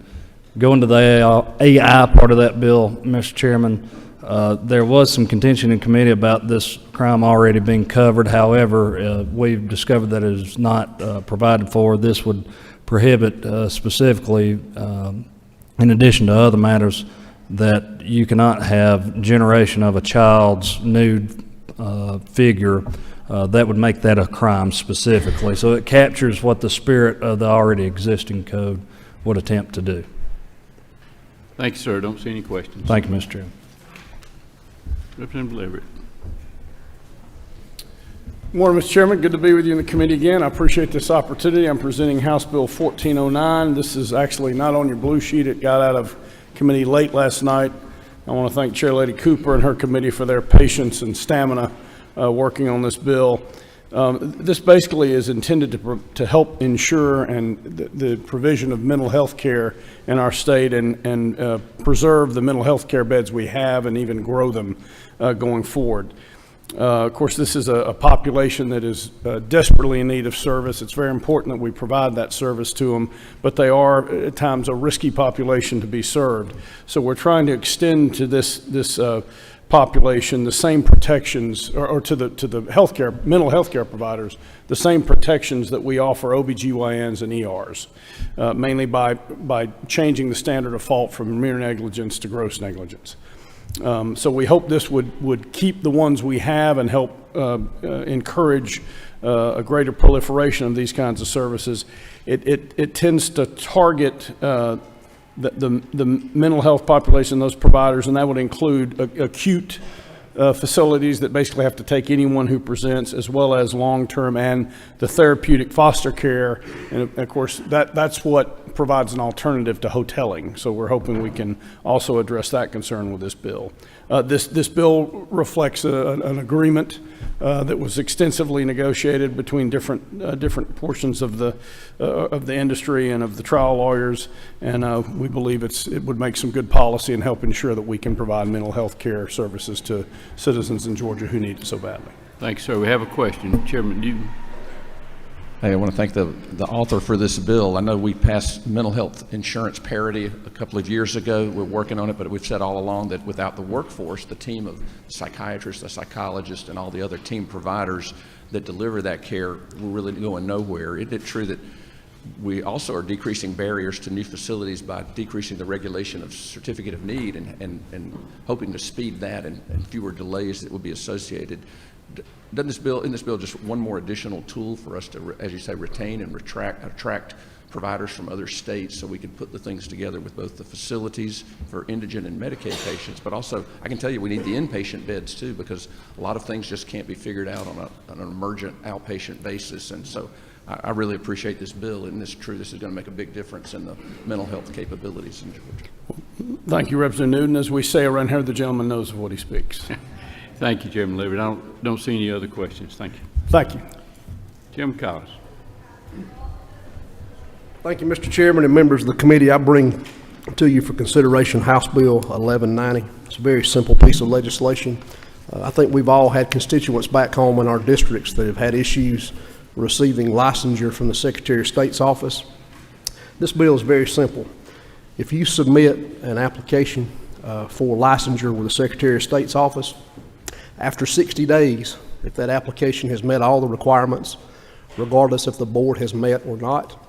Going to the AI part of that bill, Mr. Chairman, there was some contention in committee about this crime already being covered. However, we've discovered that it is not provided for. This would prohibit specifically, in addition to other matters, that you cannot have generation of a child's nude figure. That would make that a crime specifically. So it captures what the spirit of the already existing code would attempt to do. Thank you, sir. Don't see any questions. Thank you, Mr. Chairman. Representative Leverett. Good morning, Mr. Chairman. Good to be with you in the committee again. I appreciate this opportunity. I'm presenting House Bill 1409. This is actually not on your blue sheet. It got out of committee late last night. I want to thank Chair Lady Cooper and her committee for their patience and stamina working on this bill. This basically is intended to help ensure the provision of mental health care in our state and preserve the mental health care beds we have and even grow them going forward. Of course, this is a population that is desperately in need of service. It's very important that we provide that service to them, but they are at times a risky population to be served. So we're trying to extend to this population the same protections, or to the healthcare, mental health care providers, the same protections that we offer OBGYNs and ERs, mainly by changing the standard of fault from mere negligence to gross negligence. So we hope this would keep the ones we have and help encourage a greater proliferation of these kinds of services. It tends to target the mental health population, those providers, and that would include acute facilities that basically have to take anyone who presents, as well as long-term and the therapeutic foster care. And of course, that's what provides an alternative to hoteling. So we're hoping we can also address that concern with this bill. This bill reflects an agreement that was extensively negotiated between different portions of the industry and of the trial lawyers, and we believe it would make some good policy and help ensure that we can provide mental health care services to citizens in Georgia who need it so badly. Thanks, sir. We have a question. Chairman Newton. Hey, I want to thank the author for this bill. I know we passed mental health insurance parity a couple of years ago. We're working on it, but we've said all along that without the workforce, the team of psychiatrists, the psychologists, and all the other team providers that deliver that care, we're really going nowhere. Isn't it true that we also are decreasing barriers to new facilities by decreasing the regulation of certificate of need and hoping to speed that and fewer delays that will be associated? Doesn't this bill, in this bill, just one more additional tool for us to, as you say, retain and attract providers from other states so we could put the things together with both the facilities for indigent and Medicaid patients, but also I can tell you we need the inpatient beds too, because a lot of things just can't be figured out on an emergent outpatient basis. And so I really appreciate this bill, and it's true, this is going to make a big difference in the mental health capabilities in Georgia. Thank you, Representative Newton. As we say around here, the gentleman knows of what he speaks. Thank you, Chairman Levitt. I don't see any other questions. Thank you. Thank you. Jim Collins. Thank you, Mr. Chairman and members of the committee. I bring to you for consideration House Bill 1190. It's a very simple piece of legislation. I think we've all had constituents back home in our districts that have had issues receiving licensure from the Secretary of State's office. This bill is very simple. If you submit an application for licensure with the Secretary of State's office, after 60 days, if that application has met all the requirements, regardless if the board has met or not,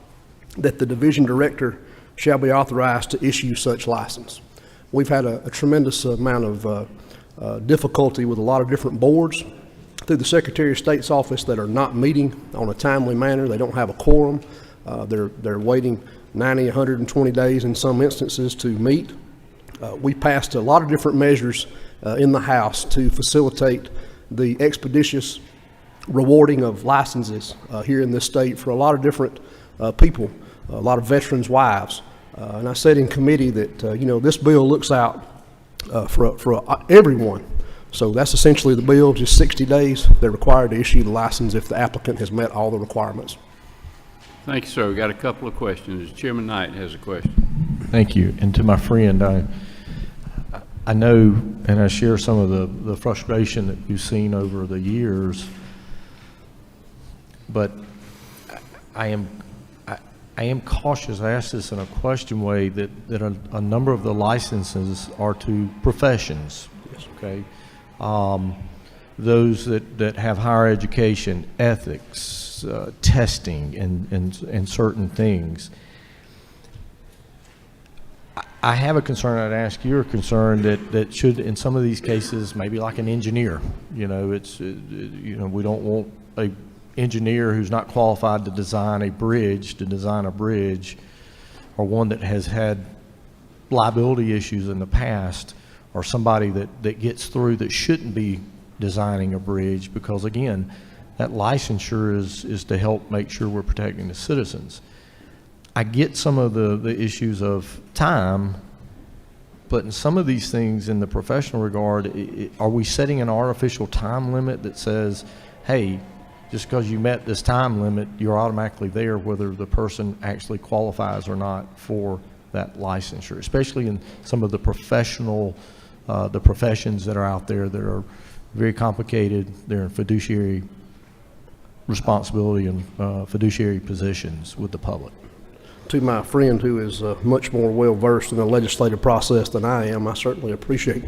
that the division director shall be authorized to issue such license. We've had a tremendous amount of difficulty with a lot of different boards through the Secretary of State's office that are not meeting on a timely manner. They don't have a quorum. They're waiting 90, 120 days in some instances to meet. We passed a lot of different measures in the House to facilitate the expeditious rewarding of licenses here in this state for a lot of different people, a lot of veterans' wives. And I said in committee that, this bill looks out for everyone. So that's essentially the bill, just 60 days. They're required to issue the license if the applicant has met all the requirements. Thank you, sir. We got a couple of questions. Chairman Knight has a question. Thank you. And to my friend, I know and I share some of the frustration that you've seen over the years, but I am cautious. I ask this in a question way that a number of the licenses are to professions. Yes. Okay. Those that have higher education, ethics, testing, and certain things. I have a concern. I'd ask your concern that should, in some of these cases, maybe like an engineer. We don't want a engineer who's not qualified to design a bridge, or one that has had liability issues in the past, or somebody that gets through that shouldn't be designing a bridge, because again, that licensure is to help make sure we're protecting the citizens. I get some of the issues of time, but in some of these things in the professional regard, are we setting an artificial time limit that says, hey, just because you met this time limit, you're automatically there, whether the person actually qualifies or not for that licensure, especially in some of the professional, the professions that are out there that are very complicated. They're in fiduciary responsibility and fiduciary positions with the public. To my friend who is much more well-versed in the legislative process than I am, I certainly appreciate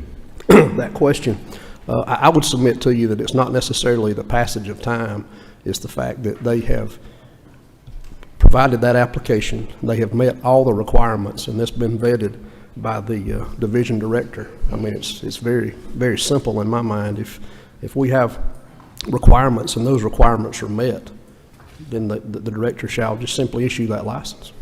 that question. I would submit to you that it's not necessarily the passage of time, it's the fact that they have provided that application, they have met all the requirements, and that's been vetted by the division director. I mean, it's very, very simple in my mind. If we have requirements and those requirements are met, then the director shall just simply issue that license.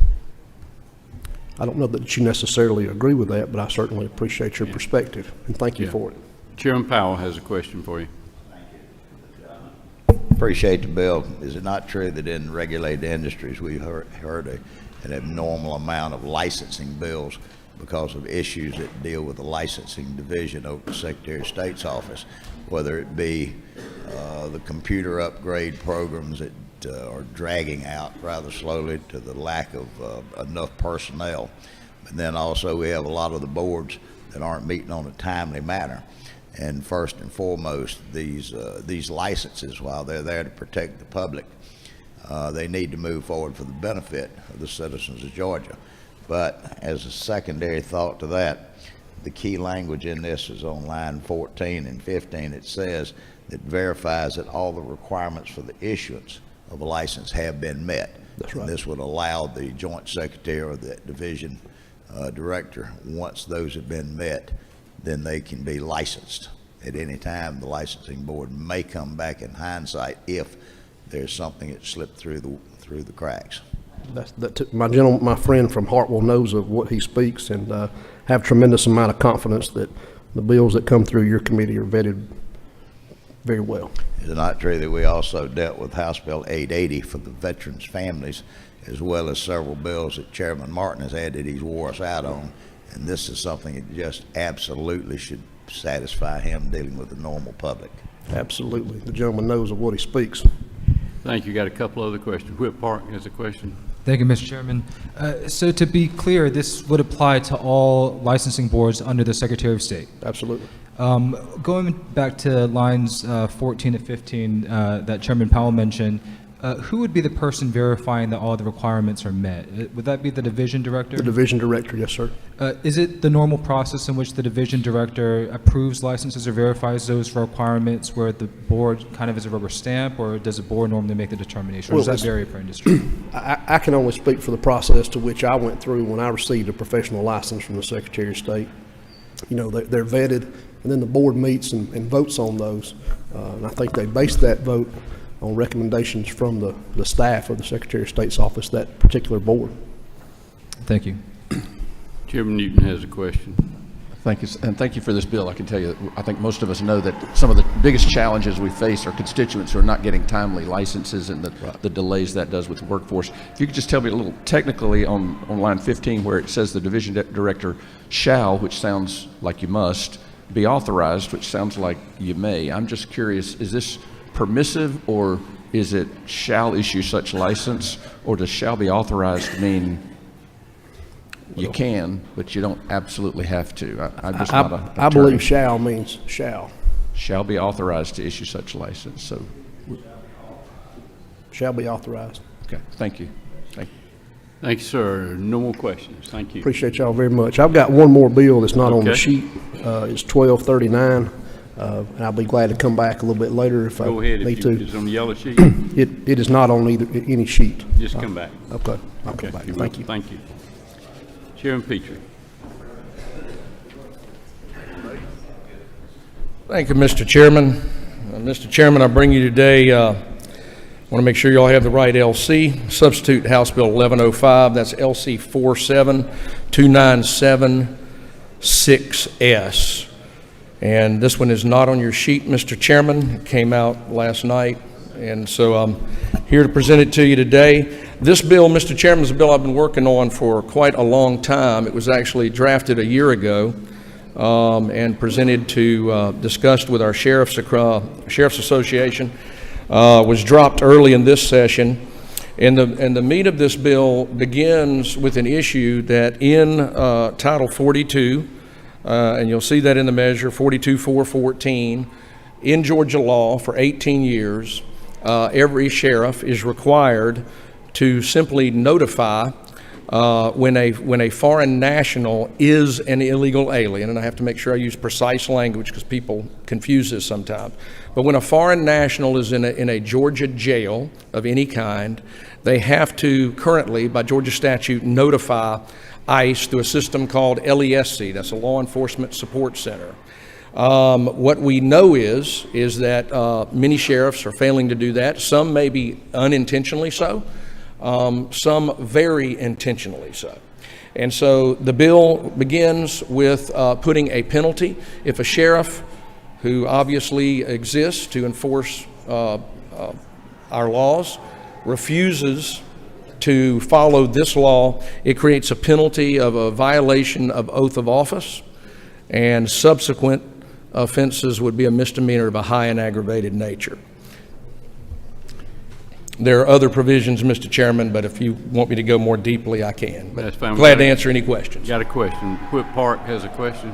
I don't know that you necessarily agree with that, but I certainly appreciate your perspective, and thank you for it. Chairman Powell has a question for you. Appreciate the bill. Is it not true that in regulated industries we've heard an abnormal amount of licensing bills because of issues that deal with the licensing division over the Secretary of State's office, whether it be the computer upgrade programs that are dragging out rather slowly to the lack of enough personnel. But then also we have a lot of the boards that aren't meeting on a timely manner. And first and foremost, these licenses, while they're there to protect the public, they need to move forward for the benefit of the citizens of Georgia. But as a secondary thought to that, the key language in this is on line 14 and 15. It says that verifies that all the requirements for the issuance of a license have been met. That's right. And this would allow the joint secretary or the division director, once those have been met, then they can be licensed at any time. The licensing board may come back in hindsight if there's something that slipped through the cracks. My friend from Hartwell knows of what he speaks, and have tremendous amount of confidence that the bills that come through your committee are vetted very well. Is it not true that we also dealt with House Bill 880 for the veterans' families, as well as several bills that Chairman Martin has had that he's wore us out on? And this is something that just absolutely should satisfy him dealing with the normal public. Absolutely. The gentleman knows of what he speaks. Thank you. Got a couple other questions. Whip Park has a question. Thank you, Mr. Chairman. So to be clear, this would apply to all licensing boards under the Secretary of State? Absolutely. Going back to lines 14 to 15 that Chairman Powell mentioned, who would be the person verifying that all the requirements are met? Would that be the division director? The division director, yes, sir. Is it the normal process in which the division director approves licenses or verifies those requirements where the board kind of is a rubber stamp, or does the board normally make the determination, or does that vary per industry? I can only speak for the process to which I went through when I received a professional license from the Secretary of State. You know, they're vetted, and then the board meets and votes on those. And I think they base that vote on recommendations from the staff of the Secretary of State's office, that particular board. Thank you. Chairman Newton has a question. Thank you, and thank you for this bill. I can tell you, I think most of us know that some of the biggest challenges we face are constituents who are not getting timely licenses, and the delays that does with the workforce. If you could just tell me a little technically on line 15 where it says the division director shall, which sounds like you must, be authorized, which sounds like you may. I'm just curious, is this permissive, or is it shall issue such license, or does shall be authorized mean you can, but you don't absolutely have to? I'm just not an attorney. I believe shall means shall. Shall be authorized to issue such license, so. Shall be authorized. Okay, thank you. Thank you. Thank you, sir. No more questions. Thank you. Appreciate y'all very much. I've got one more bill that's not on the sheet. It's 1239. And I'll be glad to come back a little bit later if I need to. It's on the yellow sheet. It is not on any sheet. Just come back. Okay. I'll come back. Thank you. Thank you. Chairman Petrie. Thank you, Mr. Chairman. Mr. Chairman, I bring you today, I want to make sure you all have the right LC. Substitute House Bill 1105. That's LC 47297-6S. And this one is not on your sheet, Mr. Chairman. It came out last night, and so I'm here to present it to you today. This bill, Mr. Chairman, is a bill I've been working on for quite a long time. It was actually drafted a year ago and presented to, discussed with our Sheriff's Association, was dropped early in this session. And the meat of this bill begins with an issue that in Title 42, and you'll see that in the measure 42.414, in Georgia law for 18 years, every sheriff is required to simply notify when a foreign national is an illegal alien, and I have to make sure I use precise language because people confuse this sometimes. But when a foreign national is in a Georgia jail of any kind, they have to currently, by Georgia statute, notify ICE through a system called LESC. That's a Law Enforcement Support Center. What we know is that many sheriffs are failing to do that. Some may be unintentionally so. Some very intentionally so. And so the bill begins with putting a penalty. If a sheriff who obviously exists to enforce our laws refuses to follow this law, it creates a penalty of a violation of oath of office, and subsequent offenses would be a misdemeanor of a high and aggravated nature. There are other provisions, Mr. Chairman, but if you want me to go more deeply, I can. But That's fine. Glad to answer any questions. Got a question. Whip Park has a question.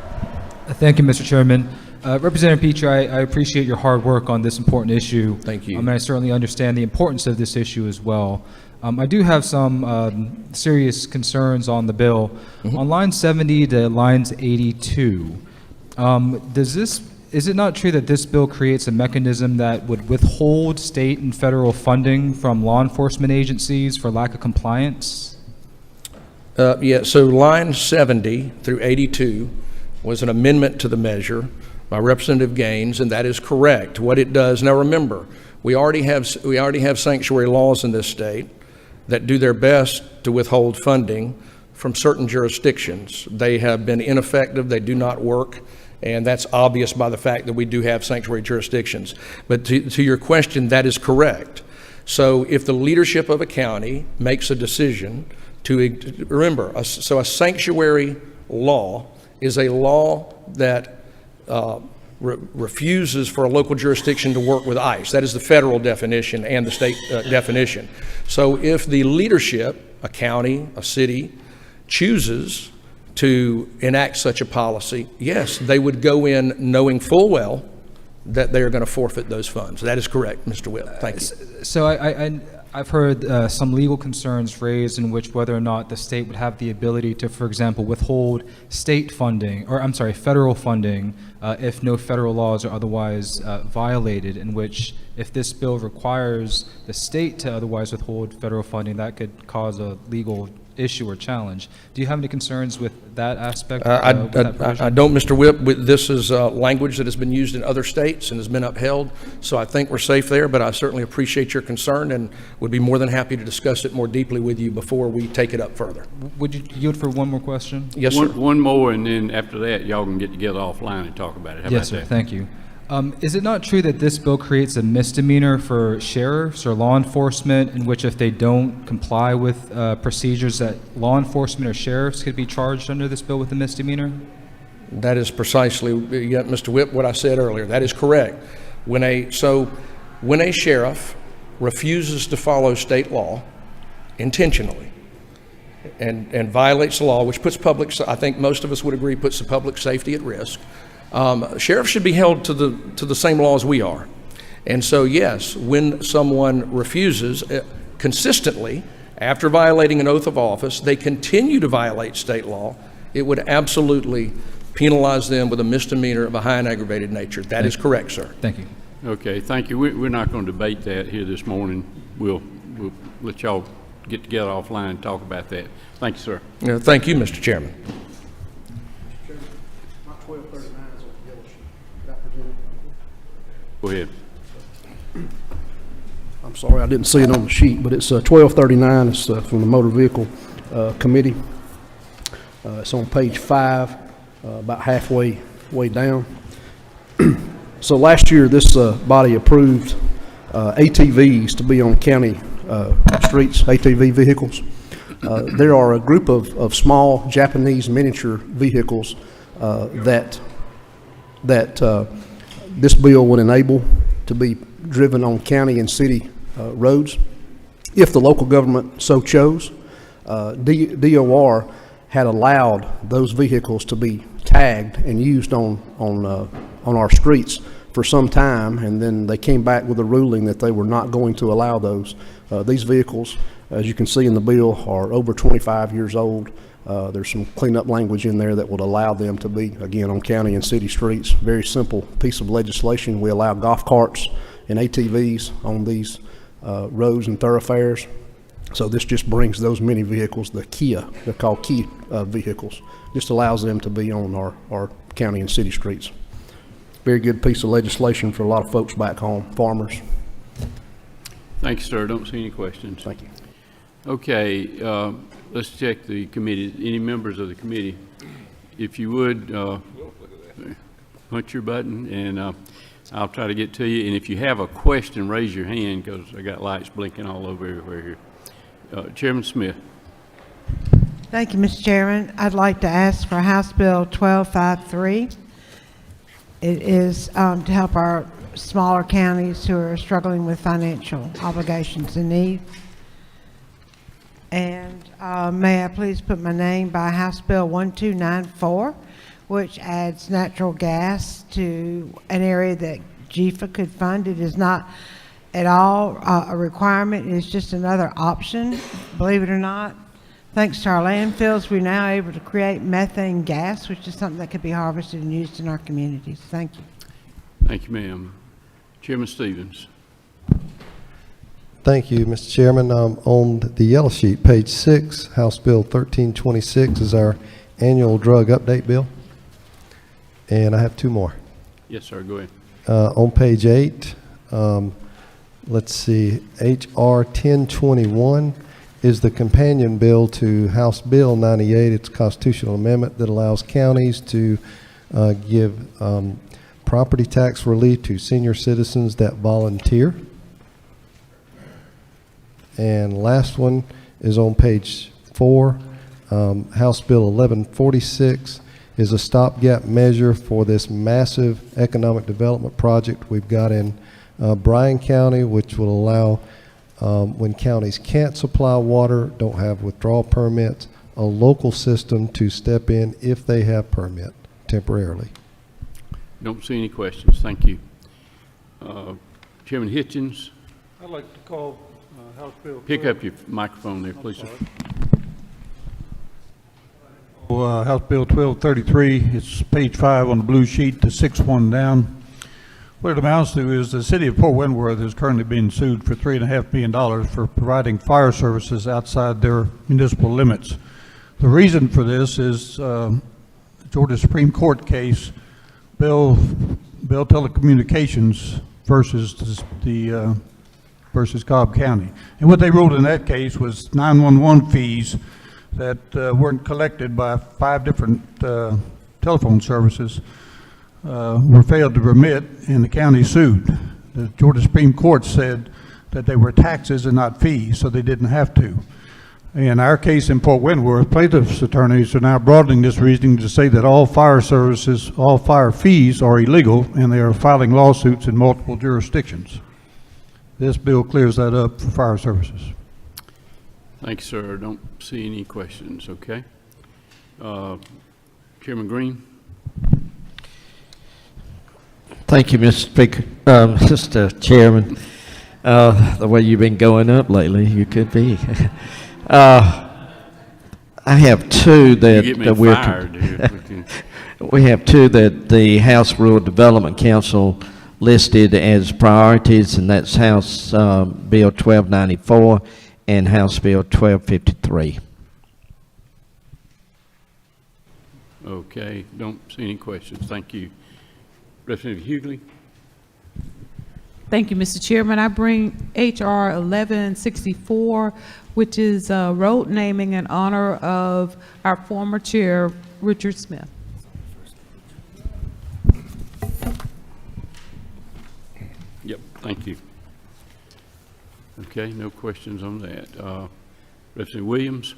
Thank you, Mr. Chairman. Representative Petrie, I appreciate your hard work on this important issue. Thank you. And I certainly understand the importance of this issue as well. I do have some serious concerns on the bill. On line 70 to lines 82, is it not true that this bill creates a mechanism that would withhold state and federal funding from law enforcement agencies for lack of compliance? Yeah, so line 70 through 82 was an amendment to the measure by Representative Gaines, and that is correct. What it does, now remember, we already have sanctuary laws in this state. that do their best to withhold funding from certain jurisdictions. They have been ineffective, they do not work, and that's obvious by the fact that we do have sanctuary jurisdictions. But to your question, that is correct. So if the leadership of a county makes a decision to, remember, so a sanctuary law is a law that refuses for a local jurisdiction to work with ICE. That is the federal definition and the state definition. So if the leadership, a county, a city, chooses to enact such a policy, yes, they would go in knowing full well that they are going to forfeit those funds. That is correct, Mr. Whip. Thank you. So I've heard some legal concerns raised in which whether or not the state would have the ability to, for example, withhold state funding, or I'm sorry, federal funding, if no federal laws are otherwise violated, in which if this bill requires the state to otherwise withhold federal funding, that could cause a legal issue or challenge. Do you have any concerns with that aspect? I don't, Mr. Whip. This is language that has been used in other states and has been upheld, so I think we're safe there, but I certainly appreciate your concern and would be more than happy to discuss it more deeply with you before we take it up further. Would you yield for one more question? Yes, sir. One more, and then after that, y'all can get together offline and talk about it. How Yes, about sir. that? Thank you. Is it not true that this bill creates a misdemeanor for sheriffs or law enforcement in which if they don't comply with procedures that law enforcement or sheriffs could be charged under this bill with a misdemeanor? That is precisely, Mr. Whip, what I said earlier. That is correct. When a sheriff refuses to follow state law intentionally and violates the law, which puts I think most of us would agree, puts the public safety at risk, sheriffs should be held to the same laws we are. And so, yes, when someone refuses consistently, after violating an oath of office, they continue to violate state law, it would absolutely penalize them with a misdemeanor of a high and aggravated nature. That is correct, sir. Thank you. Okay, thank you. We're not going to debate that here this morning. We'll let y'all get together offline and talk about that. Thank you, sir. Thank you, Mr. Chairman. Go ahead. I'm sorry, I didn't see it on the sheet, but it's 1239. It's from the Motor Vehicle Committee. It's on page 5, about halfway down. So last year, this body approved ATVs to be on county streets, ATV vehicles. There are a group of small Japanese miniature vehicles that this bill would enable to be driven on county and city roads if the local government so chose. DOR had allowed those vehicles to be tagged and used on our streets for some time, and then they came back with a ruling that they were not going to allow those. These vehicles, as you can see in the bill, are over 25 years old. There's some cleanup language in there that would allow them to be, again, on county and city streets. Very simple piece of legislation. We allow golf carts and ATVs on these roads and thoroughfares. So this just brings those mini vehicles, the Kia, they're called Kia vehicles, just allows them to be on our county and city streets. Very good piece of legislation for a lot of folks back home, farmers. Thank you, sir. Don't see any questions. Thank you. Okay, let's check the committee. Any members of the committee, if you would, punch your button, and I'll try to get to you. And if you have a question, raise your hand, because I got lights blinking all over everywhere here. Chairman Smith. Thank you, Mr. Chairman. I'd like to ask for House Bill 1253. It is to help our smaller counties who are struggling with financial obligations and needs. And may I please put my name by House Bill 1294, which adds natural gas to an area that GFA could fund. It is not at all a requirement. It's just another option, believe it or not. Thanks to our landfills, we're now able to create methane gas, which is something that could be harvested and used in our communities. Thank you. Thank you, ma'am. Chairman Stevens. Thank you, Mr. Chairman. On the yellow sheet, page 6, House Bill 1326 is our annual drug update bill. And I have two more. Yes, sir. Go ahead. On page 8, let's see, H.R. 1021 is the companion bill to House Bill 98. It's a constitutional amendment that allows counties to give property tax relief to senior citizens that volunteer. And last one is on page 4. House Bill 1146 is a stopgap measure for this massive economic development project we've got in Bryan County, which will allow, when counties can't supply water, don't have withdrawal permits, a local system to step in if they have permit temporarily. Don't see any questions. Thank you. Chairman Hitchens. I'd like to call House Bill. Pick up your microphone there, please, sir. House Bill 1233, it's page 5 on the blue sheet, the sixth one down. What it amounts to is the city of Fort Wentworth is currently being sued for $3.5 million for providing fire services outside their municipal limits. The reason for this is Georgia Supreme Court case, Bell Telecommunications versus versus Cobb County. And what they ruled in that case was 911 fees that weren't collected by 5 different telephone services were failed to remit, and the county sued. The Georgia Supreme Court said that they were taxes and not fees, so they didn't have to. In our case in Fort Wentworth, plaintiffs' attorneys are now broadening this reasoning to say that all fire services, all fire fees are illegal, and they are filing lawsuits in multiple jurisdictions. This bill clears that up for fire services. Thank you, sir. Don't see any questions, okay? Chairman Green? Thank you, Mr. Speaker, Mr. Chairman. The way you've been going up lately, you could be. I have 2 that, you get me that we have 2 that the House Rural Development Council listed as priorities, and that's House Bill 1294 and House Bill 1253. Okay, don't see any questions. Thank you. Representative Hughley? Thank you, Mr. Chairman. I bring H.R. 1164, which is road naming in honor of our former chair, Richard Smith. Yep, thank you. Okay, no questions on that. Representative Williams?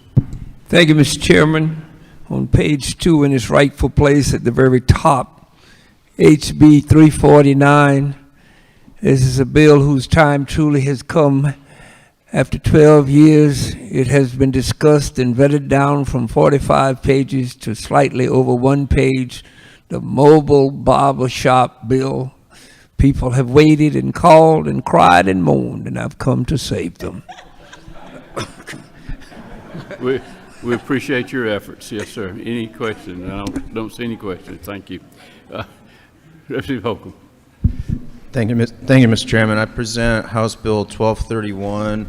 Thank you, Mr. Chairman. On page 2 in its rightful place at the very top, HB 349. This is a bill whose time truly has come. After 12 years, it has been discussed and vetted down from 45 pages to slightly over 1 page. The mobile barber shop bill. People have waited and called and cried and moaned, and I've come to save them. We appreciate your efforts. Yes, sir. Any questions? I don't see any questions. Thank you. Representative Holcomb. Thank you, Mr. Chairman. I present House Bill 1231.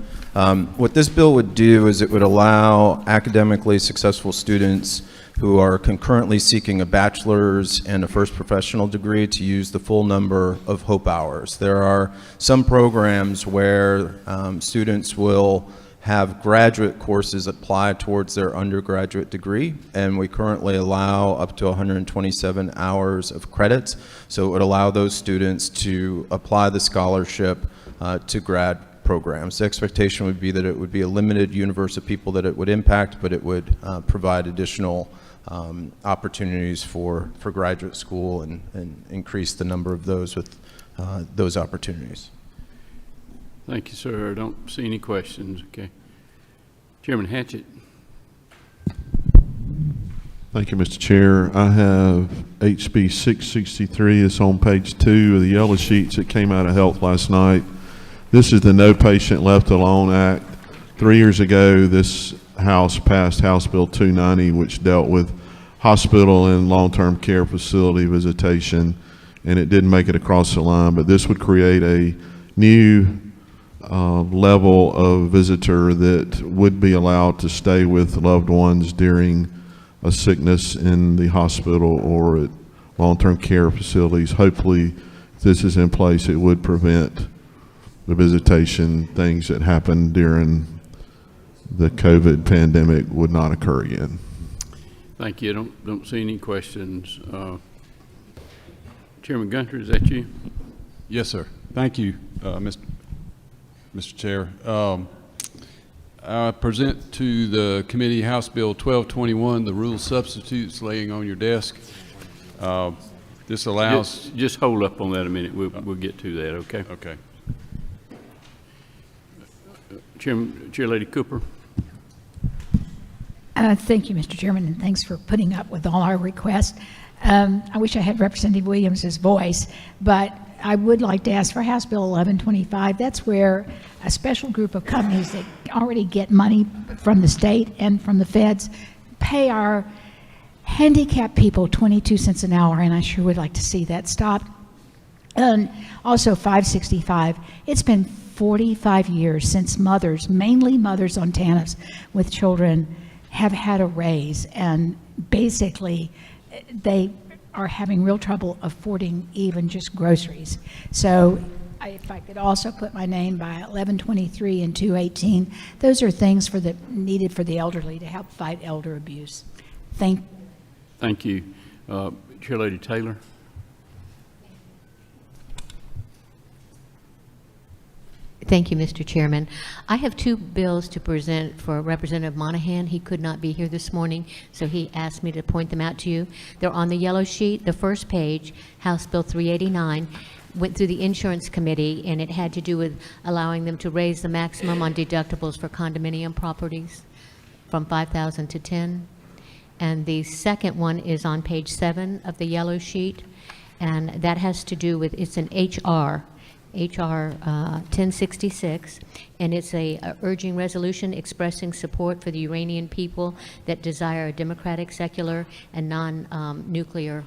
What this bill would do is it would allow academically successful students who are concurrently seeking a bachelor's and a first professional degree to use the full number of Hope hours. There are some programs where students will have graduate courses apply towards their undergraduate degree, and we currently allow up to 127 hours of credits. So it would allow those students to apply the scholarship to grad programs. The expectation would be that it would be a limited universe of people that it would impact, but it would provide additional opportunities for graduate school and increase the number of those with those opportunities. Thank you, sir. I don't see any questions. Okay. Chairman Hatchett. Thank you, Mr. Chair. I have HB 663. It's on page 2 of the yellow sheets that came out of health last night. This is the No Patient Left Alone Act. 3 years ago, this House passed House Bill 290, which dealt with hospital and long-term care facility visitation, and it didn't make it across the line, but this would create a new level of visitor that would be allowed to stay with loved ones during a sickness in the hospital or at long-term care facilities. Hopefully, if this is in place, it would prevent the visitation things that happen during the COVID pandemic would not occur again. Thank you. Don't see any questions. Chairman Gunter, is that you? Yes, sir. Thank you, Mr. Chair. I present to the committee House Bill 1221, the rule substitutes laying on your desk. This allows... Just hold up on that a minute. We'll get to that, okay? Okay. Chair Lady Cooper. Thank you, Mr. Chairman, and thanks for putting up with all our requests. I wish I had Representative Williams's voice, but I would like to ask for House Bill 1125. That's where a special group of companies that already get money from the state and from the feds pay our handicapped people 22 cents an hour, and I sure would like to see that stop. And also 565. It's been 45 years since mothers, mainly mothers on TANFs with children, have had a raise, and basically they are having real trouble affording even just groceries. So if I could also put my name by 1123 and 218, those are things needed for the elderly to help fight elder abuse. Thank you. Chair Lady Taylor. Thank you, Mr. Chairman. I have two bills to present for Representative Monahan. He could not be here this morning, so he asked me to point them out to you. They're on the yellow sheet, the first page, House Bill 389, went through the Insurance Committee, and it had to do with allowing them to raise the maximum on deductibles for condominium properties from $5,000 to $10,000. And the second one is on page 7 of the yellow sheet, and that has to do with, it's an HR 1066, and it's a urging resolution expressing support for the Iranian people that desire a democratic, secular, and non-nuclear,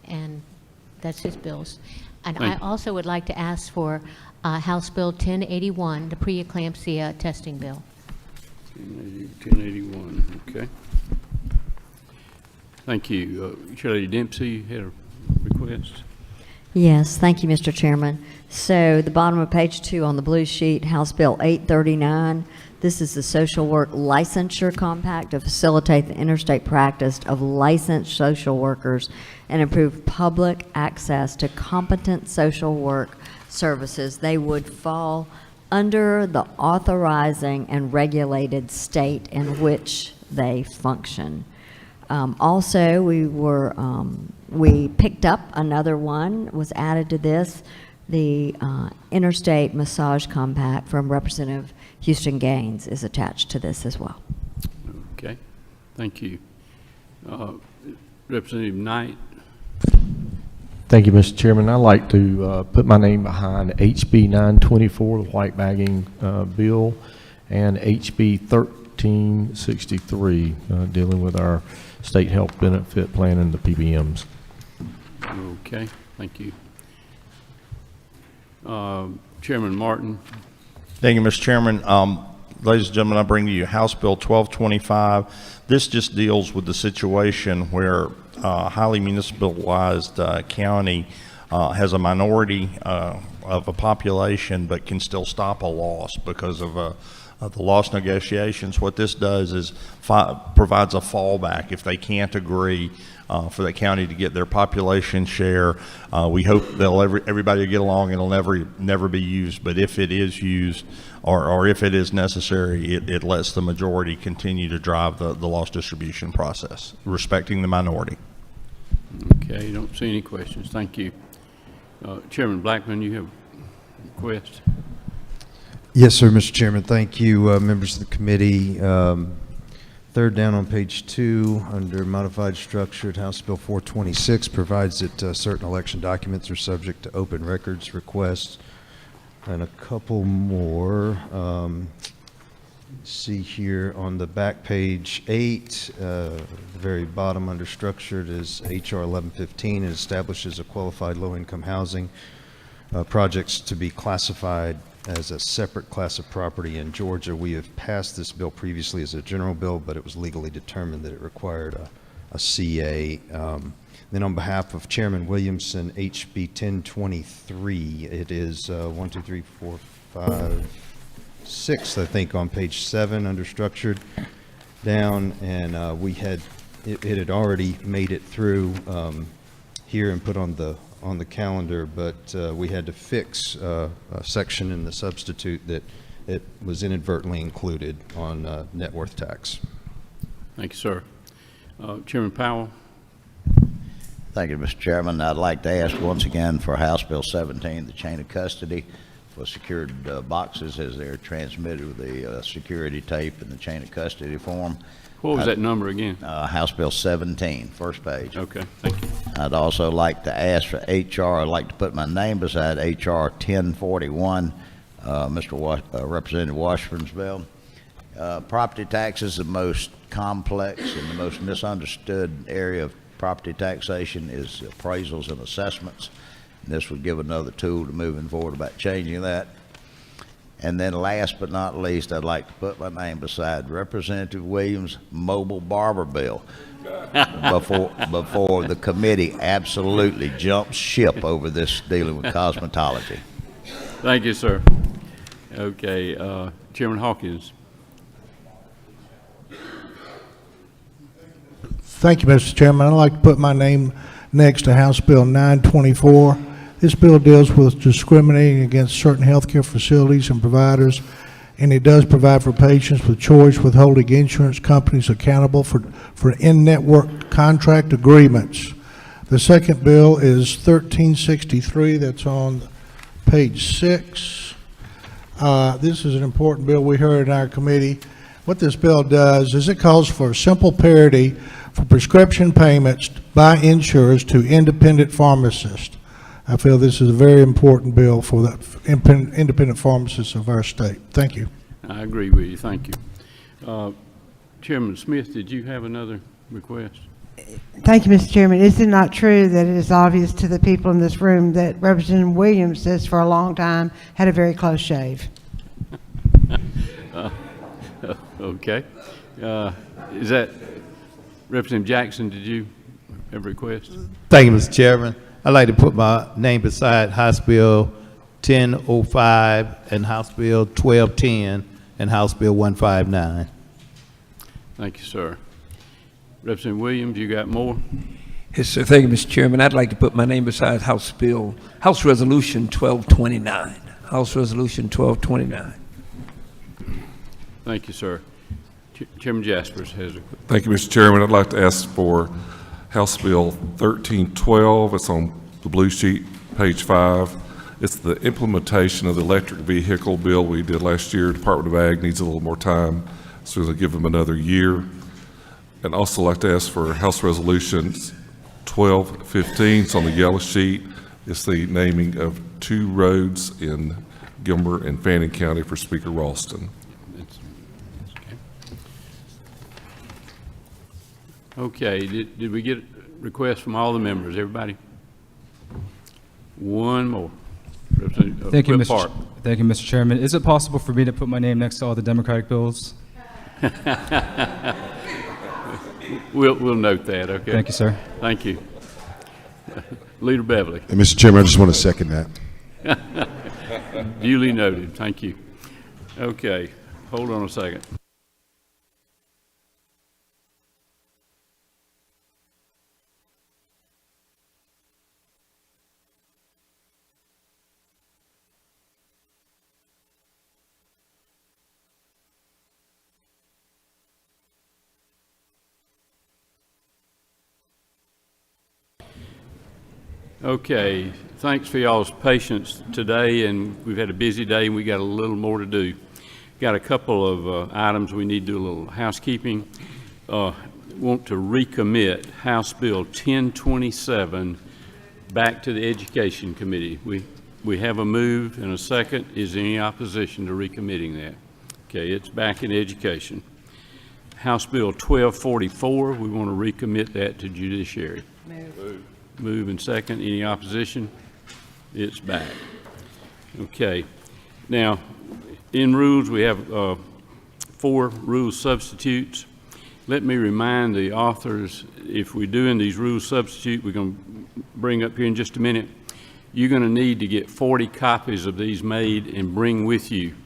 and that's his bills. And I also would like to ask for House Bill 1081, the preeclampsia testing bill. 1081, okay. Thank you. Chair Lady Dempsey, you had a request? Yes, thank you, Mr. Chairman. So the bottom of page 2 on the blue sheet, House Bill 839. This is the social work licensure compact to facilitate the interstate practice of licensed social workers and improve public access to competent social work services. They would fall under the authorizing and regulated state in which they function. Also, we picked up another one, was added to this, the Interstate Massage Compact from Representative Houston Gaines is attached to this as well. Okay, thank you. Representative Knight. Thank you, Mr. Chairman. I'd like to put my name behind HB 924, the white bagging bill, and HB 1363, dealing with our state health benefit plan and the PBMs. Okay, thank you. Chairman Martin. Thank you, Mr. Chairman. Ladies and gentlemen, I bring to you House Bill 1225. This just deals with the situation where a highly municipalized county has a minority of a population but can still stop a loss because of the loss negotiations. What this does is provides a fallback if they can't agree for the county to get their population share. We hope everybody will get along and it'll never be used, but if it is used or if it is necessary, it lets the majority continue to drive the loss distribution process, respecting the minority. Okay, don't see any questions. Thank you. Chairman Blackman, you have a request? Yes, sir, Mr. Chairman. Thank you, members of the committee. Third down on page 2, under modified structure, House Bill 426 provides that certain election documents are subject to open records requests. And a couple more. See here on the back page 8, the very bottom under structured is HR 1115. It establishes a qualified low-income housing projects to be classified as a separate class of property in Georgia. We have passed this bill previously as a general bill, but it was legally determined that it required a CA. Then on behalf of Chairman Williamson, HB 1023, it is 1, 2, 3, 4, 5, 6th, I think, on page 7 under structured down, and it had already made it through here and put on the calendar, but we had to fix a section in the substitute that it was inadvertently included on net worth tax. Thank you, sir. Chairman Powell. Thank you, Mr. Chairman. I'd like to ask once again for House Bill 17, the chain of custody for secured boxes as they're transmitted with the security tape and the chain of custody form. What was that number again? House Bill 17, first page. Okay, thank you. I'd also like to ask for HR. I'd like to put my name beside HR 1041, Representative Washburn's bill. Property tax is the most complex and the most misunderstood area of property taxation is appraisals and assessments. And this would give another tool to moving forward about changing that. And then last but not least, I'd like to put my name beside Representative Williams' mobile barber bill before the committee absolutely jumps ship over this dealing with cosmetology. Thank you, sir. Okay, Chairman Hawkins. Thank you, Mr. Chairman. I'd like to put my name next to House Bill 924. This bill deals with discriminating against certain healthcare facilities and providers, and it does provide for patients with choice with holding insurance companies accountable for in-network contract agreements. The second bill is 1363. That's on page 6. This is an important bill we heard in our committee. What this bill does is it calls for simple parity for prescription payments by insurers to independent pharmacists. I feel this is a very important bill for the independent pharmacists of our state. Thank you. I agree with you. Thank you. Chairman Smith, did you have another request? Thank you, Mr. Chairman. Is it not true that it is obvious to the people in this room that Representative Williams has for a long time had a very close shave? Okay. Is that Representative Jackson? Did you have a request? Thank you, Mr. Chairman. I'd like to put my name beside House Bill 1005 and House Bill 1210 and House Bill 159. Thank you, sir. Representative Williams, you got more? Yes, sir. Thank you, Mr. Chairman. I'd like to put my name beside House Resolution 1229. House Resolution 1229. Thank you, sir. Chairman Jaspers has a... Thank you, Mr. Chairman. I'd like to ask for House Bill 1312. It's on the blue sheet, page 5. It's the implementation of the electric vehicle bill we did last year. Department of Ag needs a little more time, so they'll give them another year. And also like to ask for House Resolutions 1215. It's on the yellow sheet. It's the naming of 2 roads in Gilmer and Fannin County for Speaker Ralston. Okay, did we get requests from all the members, everybody? One more. Thank you, Mr. Chairman. Is it possible for me to put my name next to all the Democratic bills? We'll note that, okay? Thank you, sir. Thank you. Leader Beverly. And Mr. Chairman, I just want to second that. Duly noted. Thank you. Okay, hold on a second. Okay, thanks for y'all's patience today, and we've had a busy day and we got a little more to do. Got a couple of items we need to do a little housekeeping. Want to recommit House Bill 1027 back to the Education Committee. We have a move and a second. Is there any opposition to recommitting that? Okay, it's back in education. House Bill 1244, we want to recommit that to Judiciary. Move and second. Any opposition? It's back. Okay. Now, in rules, we have 4 rule substitutes. Let me remind the authors, if we're doing these rule substitute, we're going to bring up here in just a minute, you're going to need to get 40 copies of these made and bring with you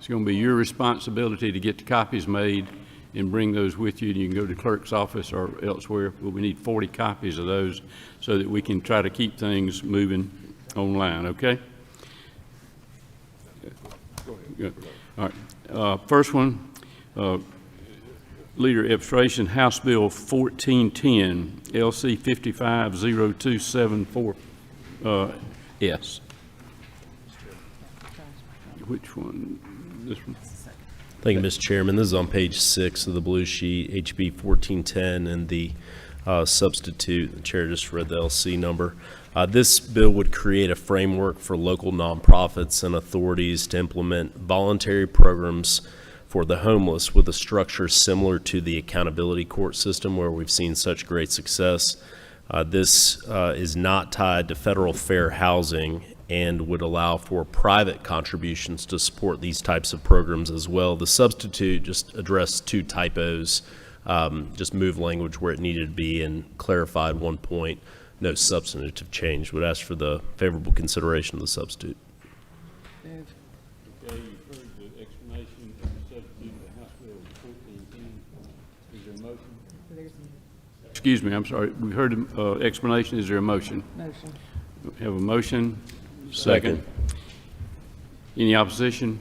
It's going to be your responsibility to get the copies made and bring those with you. You can go to the clerk's office or elsewhere, but we need 40 copies of those so that we can try to keep things moving online, okay? Good. All right. First one, Leader Illustration, House Bill 1410, LC 550274, S. Which one? This one? Thank you, Mr. Chairman. This is on page 6 of the blue sheet, HB 1410, and the substitute. The chair just read the LC number. This bill would create a framework for local nonprofits and authorities to implement voluntary programs for the homeless with a structure similar to the accountability court system where we've seen such great success. This is not tied to federal fair housing and would allow for private contributions to support these types of programs as well. The substitute just addressed 2 typos, just moved language where it needed to be and clarified 1 point. No substantive change. Would ask for the favorable consideration of the substitute. Okay, you've heard the explanation of the substitute for House Bill 1410. Is there a motion? Excuse me, I'm sorry. We heard the explanation. Is there a motion? Motion. We have a motion. Second. Any opposition?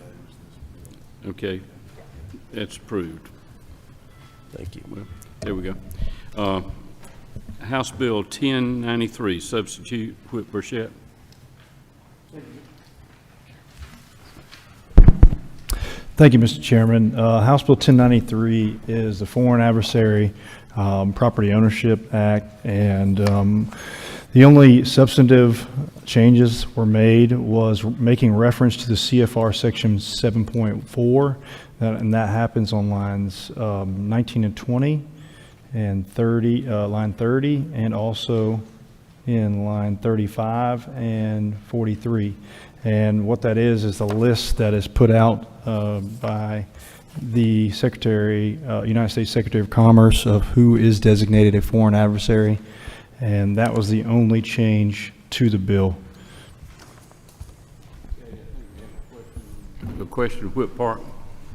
Okay, that's approved. Thank you. Well, there we go. House Bill 1093, substitute, Whip Burchett. Thank you, Mr. Chairman. House Bill 1093 is the Foreign Adversary Property Ownership Act, and the only substantive changes were made was making reference to the CFR section 7.4, and that happens on lines 19 and 20 and 30, line 30, and also in line 35 and 43. And what that is the list that is put out by the Secretary, United States Secretary of Commerce, of who is designated a foreign adversary, and that was the only change to the bill. A question, Whip Park.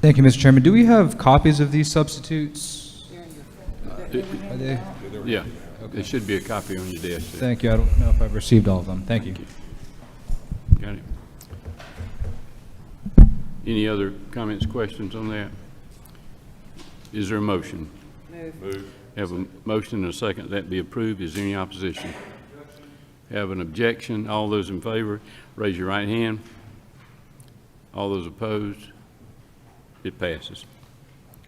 Thank you, Mr. Chairman. Do we have copies of these substitutes? Are they? Yeah, there should be a copy on your desk. Thank you. I don't know if I've received all of them. Thank you. Got it. Any other comments, questions on that? Is there a motion? Move. Have a motion and a second that be approved. Is there any opposition? Have an objection? All those in favor, raise your right hand. All those opposed? It passes.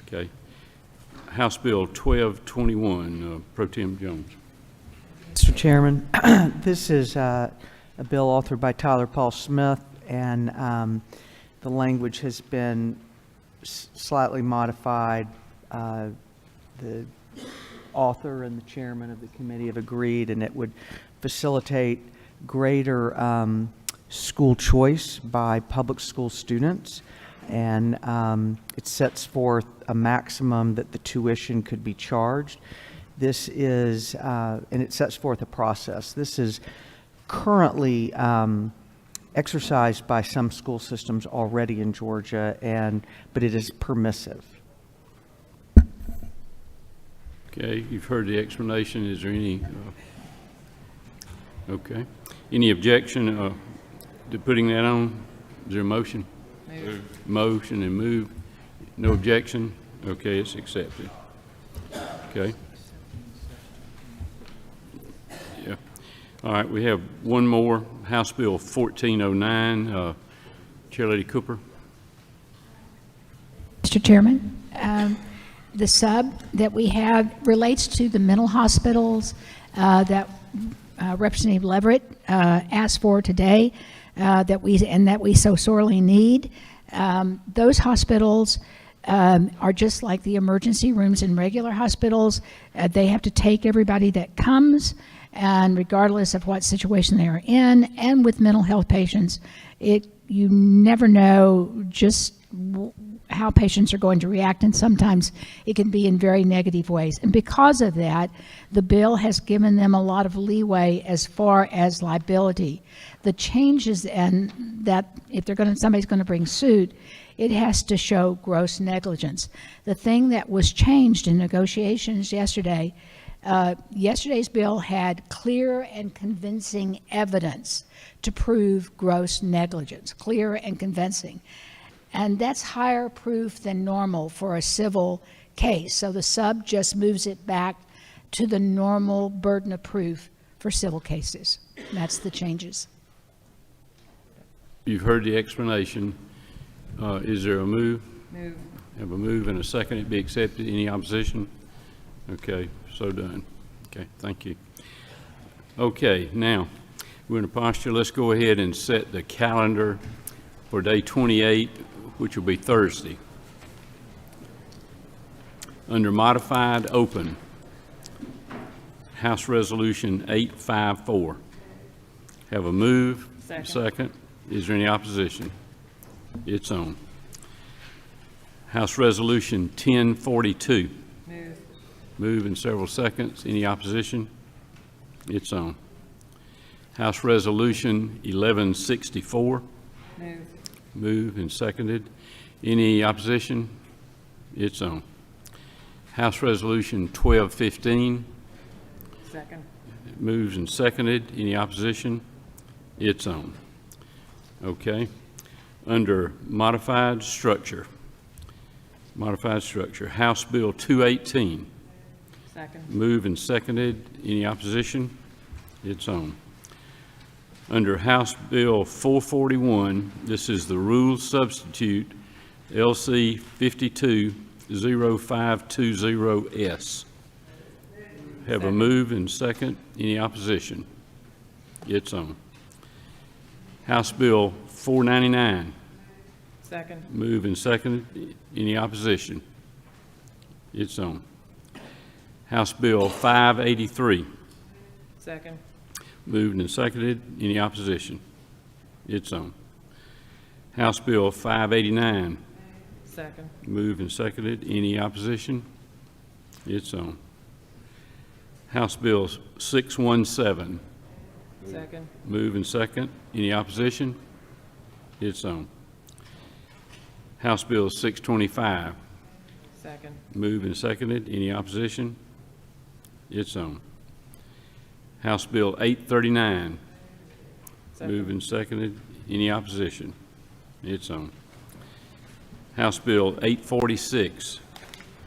Okay. House Bill 1221, Pro Tem Jones. Mr. Chairman, this is a bill authored by Tyler Paul Smith, and the language has been slightly modified. The author and the chairman of the committee have agreed, and it would facilitate greater school choice by public school students, and it sets forth a maximum that the tuition could be charged. This is, and it sets forth a process. This is currently exercised by some school systems already in Georgia, but it is permissive. Okay, you've heard the explanation. Is there any, okay. Any objection to putting that on? Is there a motion? Move. Motion and move. No objection? Okay, it's accepted. Okay. Yeah. All right, we have one more, House Bill 1409, Chair Lady Cooper. Mr. Chairman, the sub that we have relates to the mental hospitals that Representative Leverett asked for today, that we so sorely need. Those hospitals are just like the emergency rooms in regular hospitals. They have to take everybody that comes, and regardless of what situation they are in. And with mental health patients, you never know just how patients are going to react, and sometimes it can be in very negative ways. And because of that, the bill has given them a lot of leeway as far as liability. The changes, and that if somebody's going to bring suit, it has to show gross negligence. The thing that was changed in negotiations yesterday, yesterday's bill had clear and convincing evidence to prove gross negligence, clear and convincing. And that's higher proof than normal for a civil case. So the sub just moves it back to the normal burden of proof for civil cases. That's the changes. You've heard the explanation. Is there a move? Move. Have a move and a second. It be accepted. Any opposition? Okay, so done. Okay, thank you. Okay, now we're in a posture. Let's go ahead and set the calendar for day 28, which will be Thursday. Under modified, open. House Resolution 854. Have a move. Second. Is there any opposition? It's on. House Resolution 1042. Move. Move in several seconds. Any opposition? It's on. House Resolution 1164. Move. Move and seconded. Any opposition? It's on. House Resolution 1215. Second. Moves and seconded. Any opposition? It's on. Okay. Under modified structure. Modified structure. House Bill 218. Second. Move and seconded. Any opposition? It's on. Under House Bill 441, this is the rule substitute LC 520520S. Have a move and second. Any opposition? It's on. House Bill 499. Second. Move and seconded. Any opposition? It's on. House Bill 583. Second. Moved and seconded. Any opposition? It's on. House Bill 589. Second. Moved and seconded. Any opposition? It's on. House Bill 617. Second. Move and second. Any opposition? It's on. House Bill 625. Second. Move and seconded. Any opposition? It's on. House Bill 839. Second. Move and seconded. Any opposition? It's on. House Bill 846.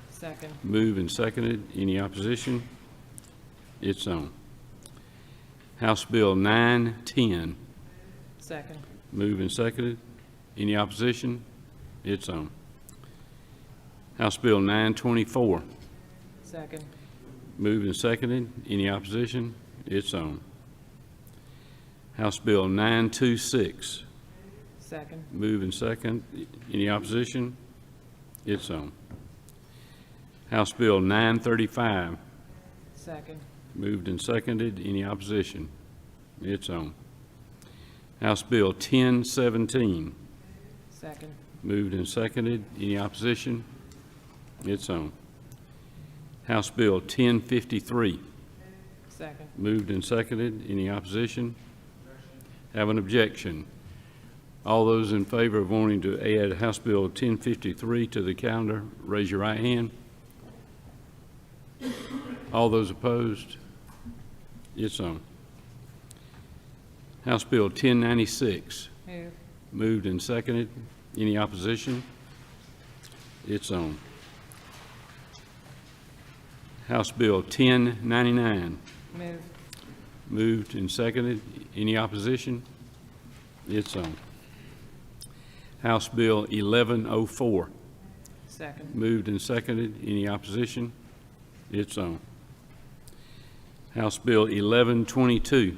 Second. Move and seconded. Any opposition? It's on. House Bill 910. Second. Move and seconded. Any opposition? It's on. House Bill 924. Second. Moved and seconded. Any opposition? It's on. House Bill 926. Second. Moved and second. Any opposition? It's on. House Bill 935. Second. Moved and seconded. Any opposition? It's on. House Bill 1017. Second. Moved and seconded. Any opposition? It's on. House Bill 1053. Second. Moved and seconded. Any opposition? Have an objection. All those in favor of wanting to add House Bill 1053 to the calendar, raise your right hand. All those opposed? It's on. House Bill 1096. Move. Moved and seconded. Any opposition? It's on. House Bill 1099. Move. Moved and seconded. Any opposition? It's on. House Bill 1104. Second. Moved and seconded. Any opposition? It's on. House Bill 1122.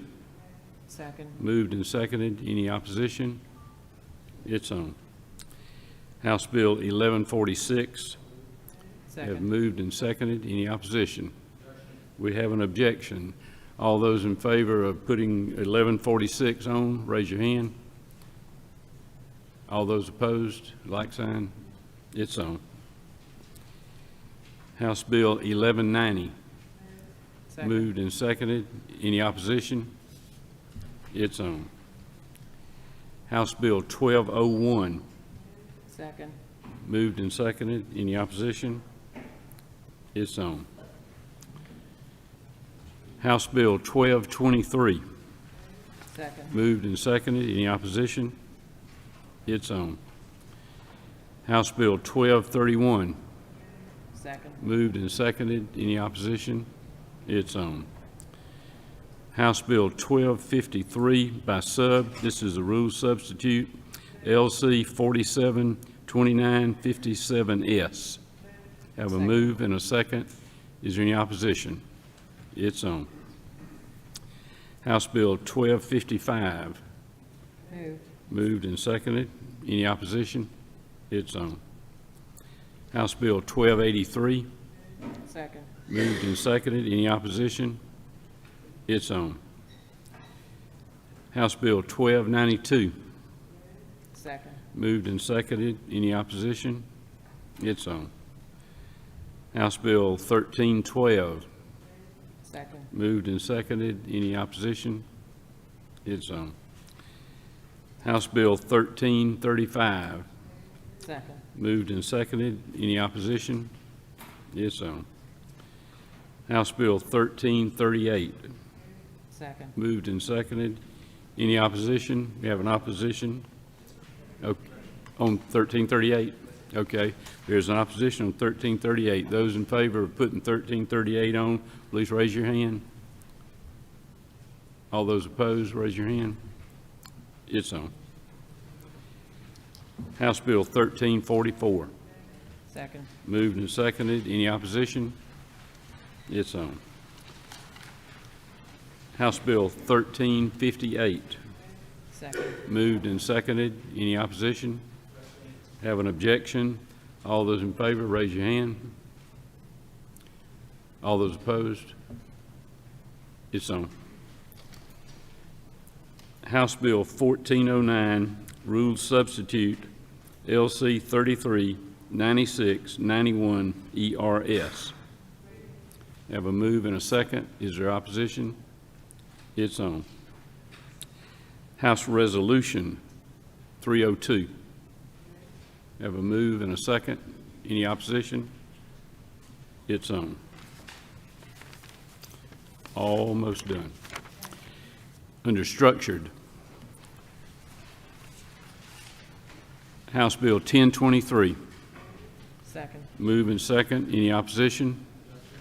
Second. Moved and seconded. Any opposition? It's on. House Bill 1146. Have Second. moved and seconded. Any opposition? We have an objection. All those in favor of putting 1146 on, raise your hand. All those opposed, like sign. It's on. House Bill 1190. Second. Moved and seconded. Any opposition? It's on. House Bill 1201. Second. Moved and seconded. Any opposition? It's on. House Bill 1223. Second. Moved and seconded. Any opposition? It's on. House Bill 1231. Second. Moved and seconded. Any opposition? It's on. House Bill 1253 by sub. This is a rule substitute. LC 472957S. Have a move and a second. Is there any opposition? It's on. House Bill 1255. Moved. Moved and seconded. Any opposition? It's on. House Bill 1283. Second. Moved and seconded. Any opposition? It's on. House Bill 1292. Second. Moved and seconded. Any opposition? It's on. House Bill 1312. Second. Moved and seconded. Any opposition? It's on. House Bill 1335. Second. Moved and seconded. Any opposition? It's on. House Bill 1338. Second. Moved and seconded. Any opposition? We have an opposition. Okay. On 1338? Okay. There's an opposition on 1338. Those in favor of putting 1338 on, please raise your hand. All those opposed, raise your hand. It's on. House Bill 1344. Second. Moved and seconded. Any opposition? It's on. House Bill 1358. Second. Moved and seconded. Any opposition? Have an objection? All those in favor, raise your hand. All those opposed? It's on. House Bill 1409, Rules Substitute, LC 339691 ERS. Have a move and a second. Is there opposition? It's on. House Resolution 302. Have a move and a second. Any opposition? It's on. Almost done. Under structured, House Bill 1023. Second. Move and second. Any opposition?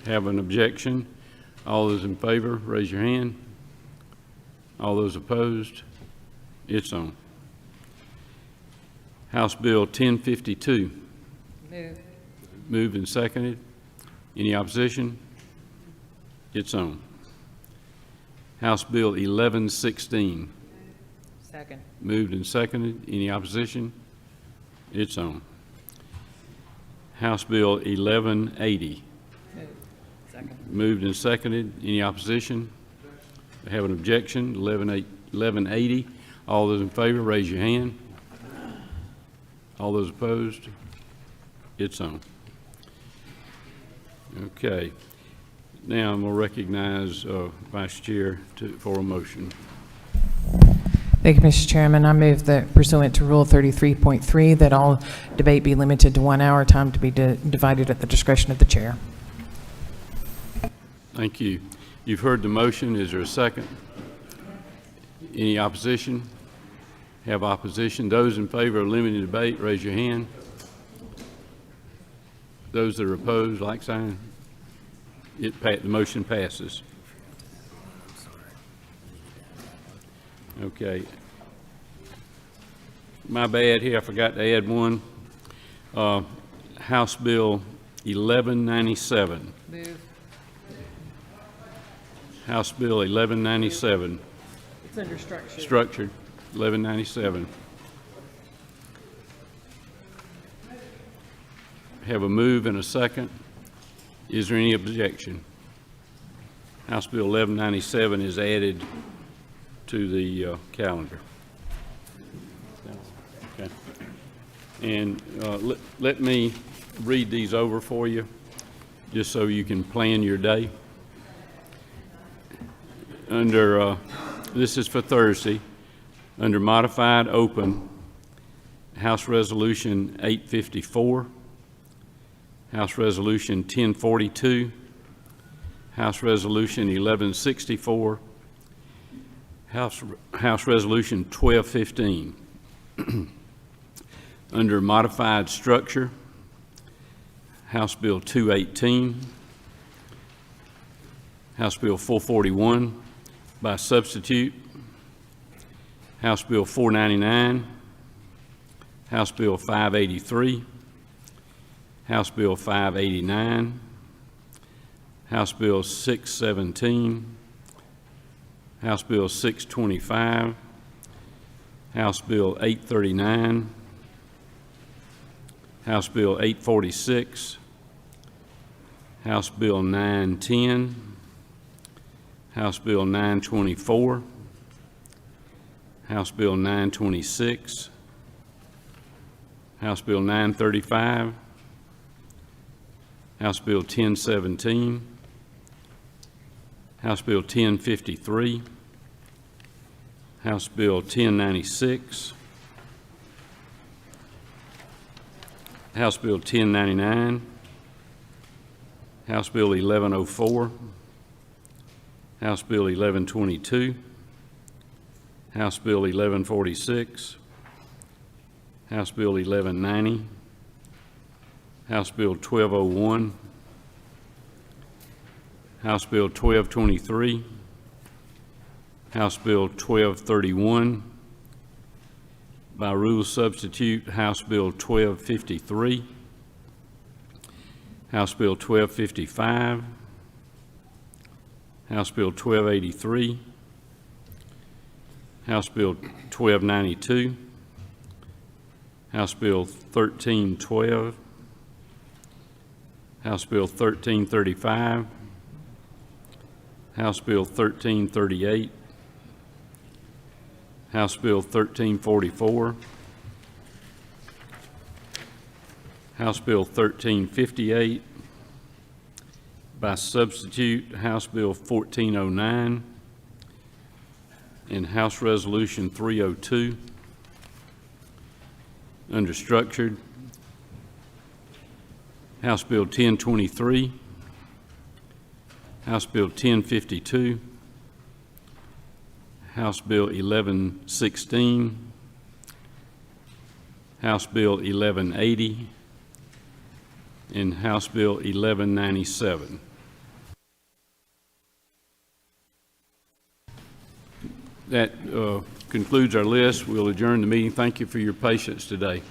Have an objection? All those in favor, raise your hand. All those opposed? It's on. House Bill 1052. Move. Moved and seconded. Any opposition? It's on. House Bill 1116. Second. Moved and seconded. Any opposition? It's on. House Bill 1180. Move. Second. Moved and seconded. Any opposition? Have an objection? 1180. All those in favor, raise your hand. All those opposed? It's on. Okay. Now I'm going to recognize Vice Chair for a motion. Thank you, Mr. Chairman. I move that pursuant to Rule 33.3 that all debate be limited to 1 hour, time to be divided at the discretion of the chair. Thank you. You've heard the motion. Is there a second? Any opposition? Have opposition? Those in favor of limited debate, raise your hand. Those that are opposed, like sign. The motion passes. Okay. My bad here. I forgot to add one. House Bill 1197. Move. House Bill 1197. It's under structure. Structured. 1197. Have a move and a second. Is there any objection? House Bill 1197 is added to the calendar. Okay. And let me read these over for you, just so you can plan your day. Under, this is for Thursday, under modified open, House Resolution 854, House Resolution 1042, House Resolution 1164, House Resolution 1215. Under modified structure, House Bill 218, House Bill 441 by substitute, House Bill 499, House Bill 583, House Bill 589, House Bill 617, House Bill 625, House Bill 839, House Bill 846, House Bill 910, House Bill 924, House Bill 926, House Bill 935, House Bill 1017, House Bill 1053, House Bill 1096, House Bill 1099, House Bill 1104, House Bill 1122, House Bill 1146, House Bill 1190, House Bill 1201, House Bill 1223, House Bill 1231, by rule substitute, House Bill 1253, House Bill 1255, House Bill 1283, House Bill 1292, House Bill 1312, House Bill 1335, House Bill 1338, House Bill 1344, House Bill 1358, by substitute, House Bill 1409, and House Resolution 302. Under structured, House Bill 1023, House Bill 1052, House Bill 1116, House Bill 1180, and House Bill 1197. That concludes our list. We'll adjourn the meeting. Thank you for your patience today.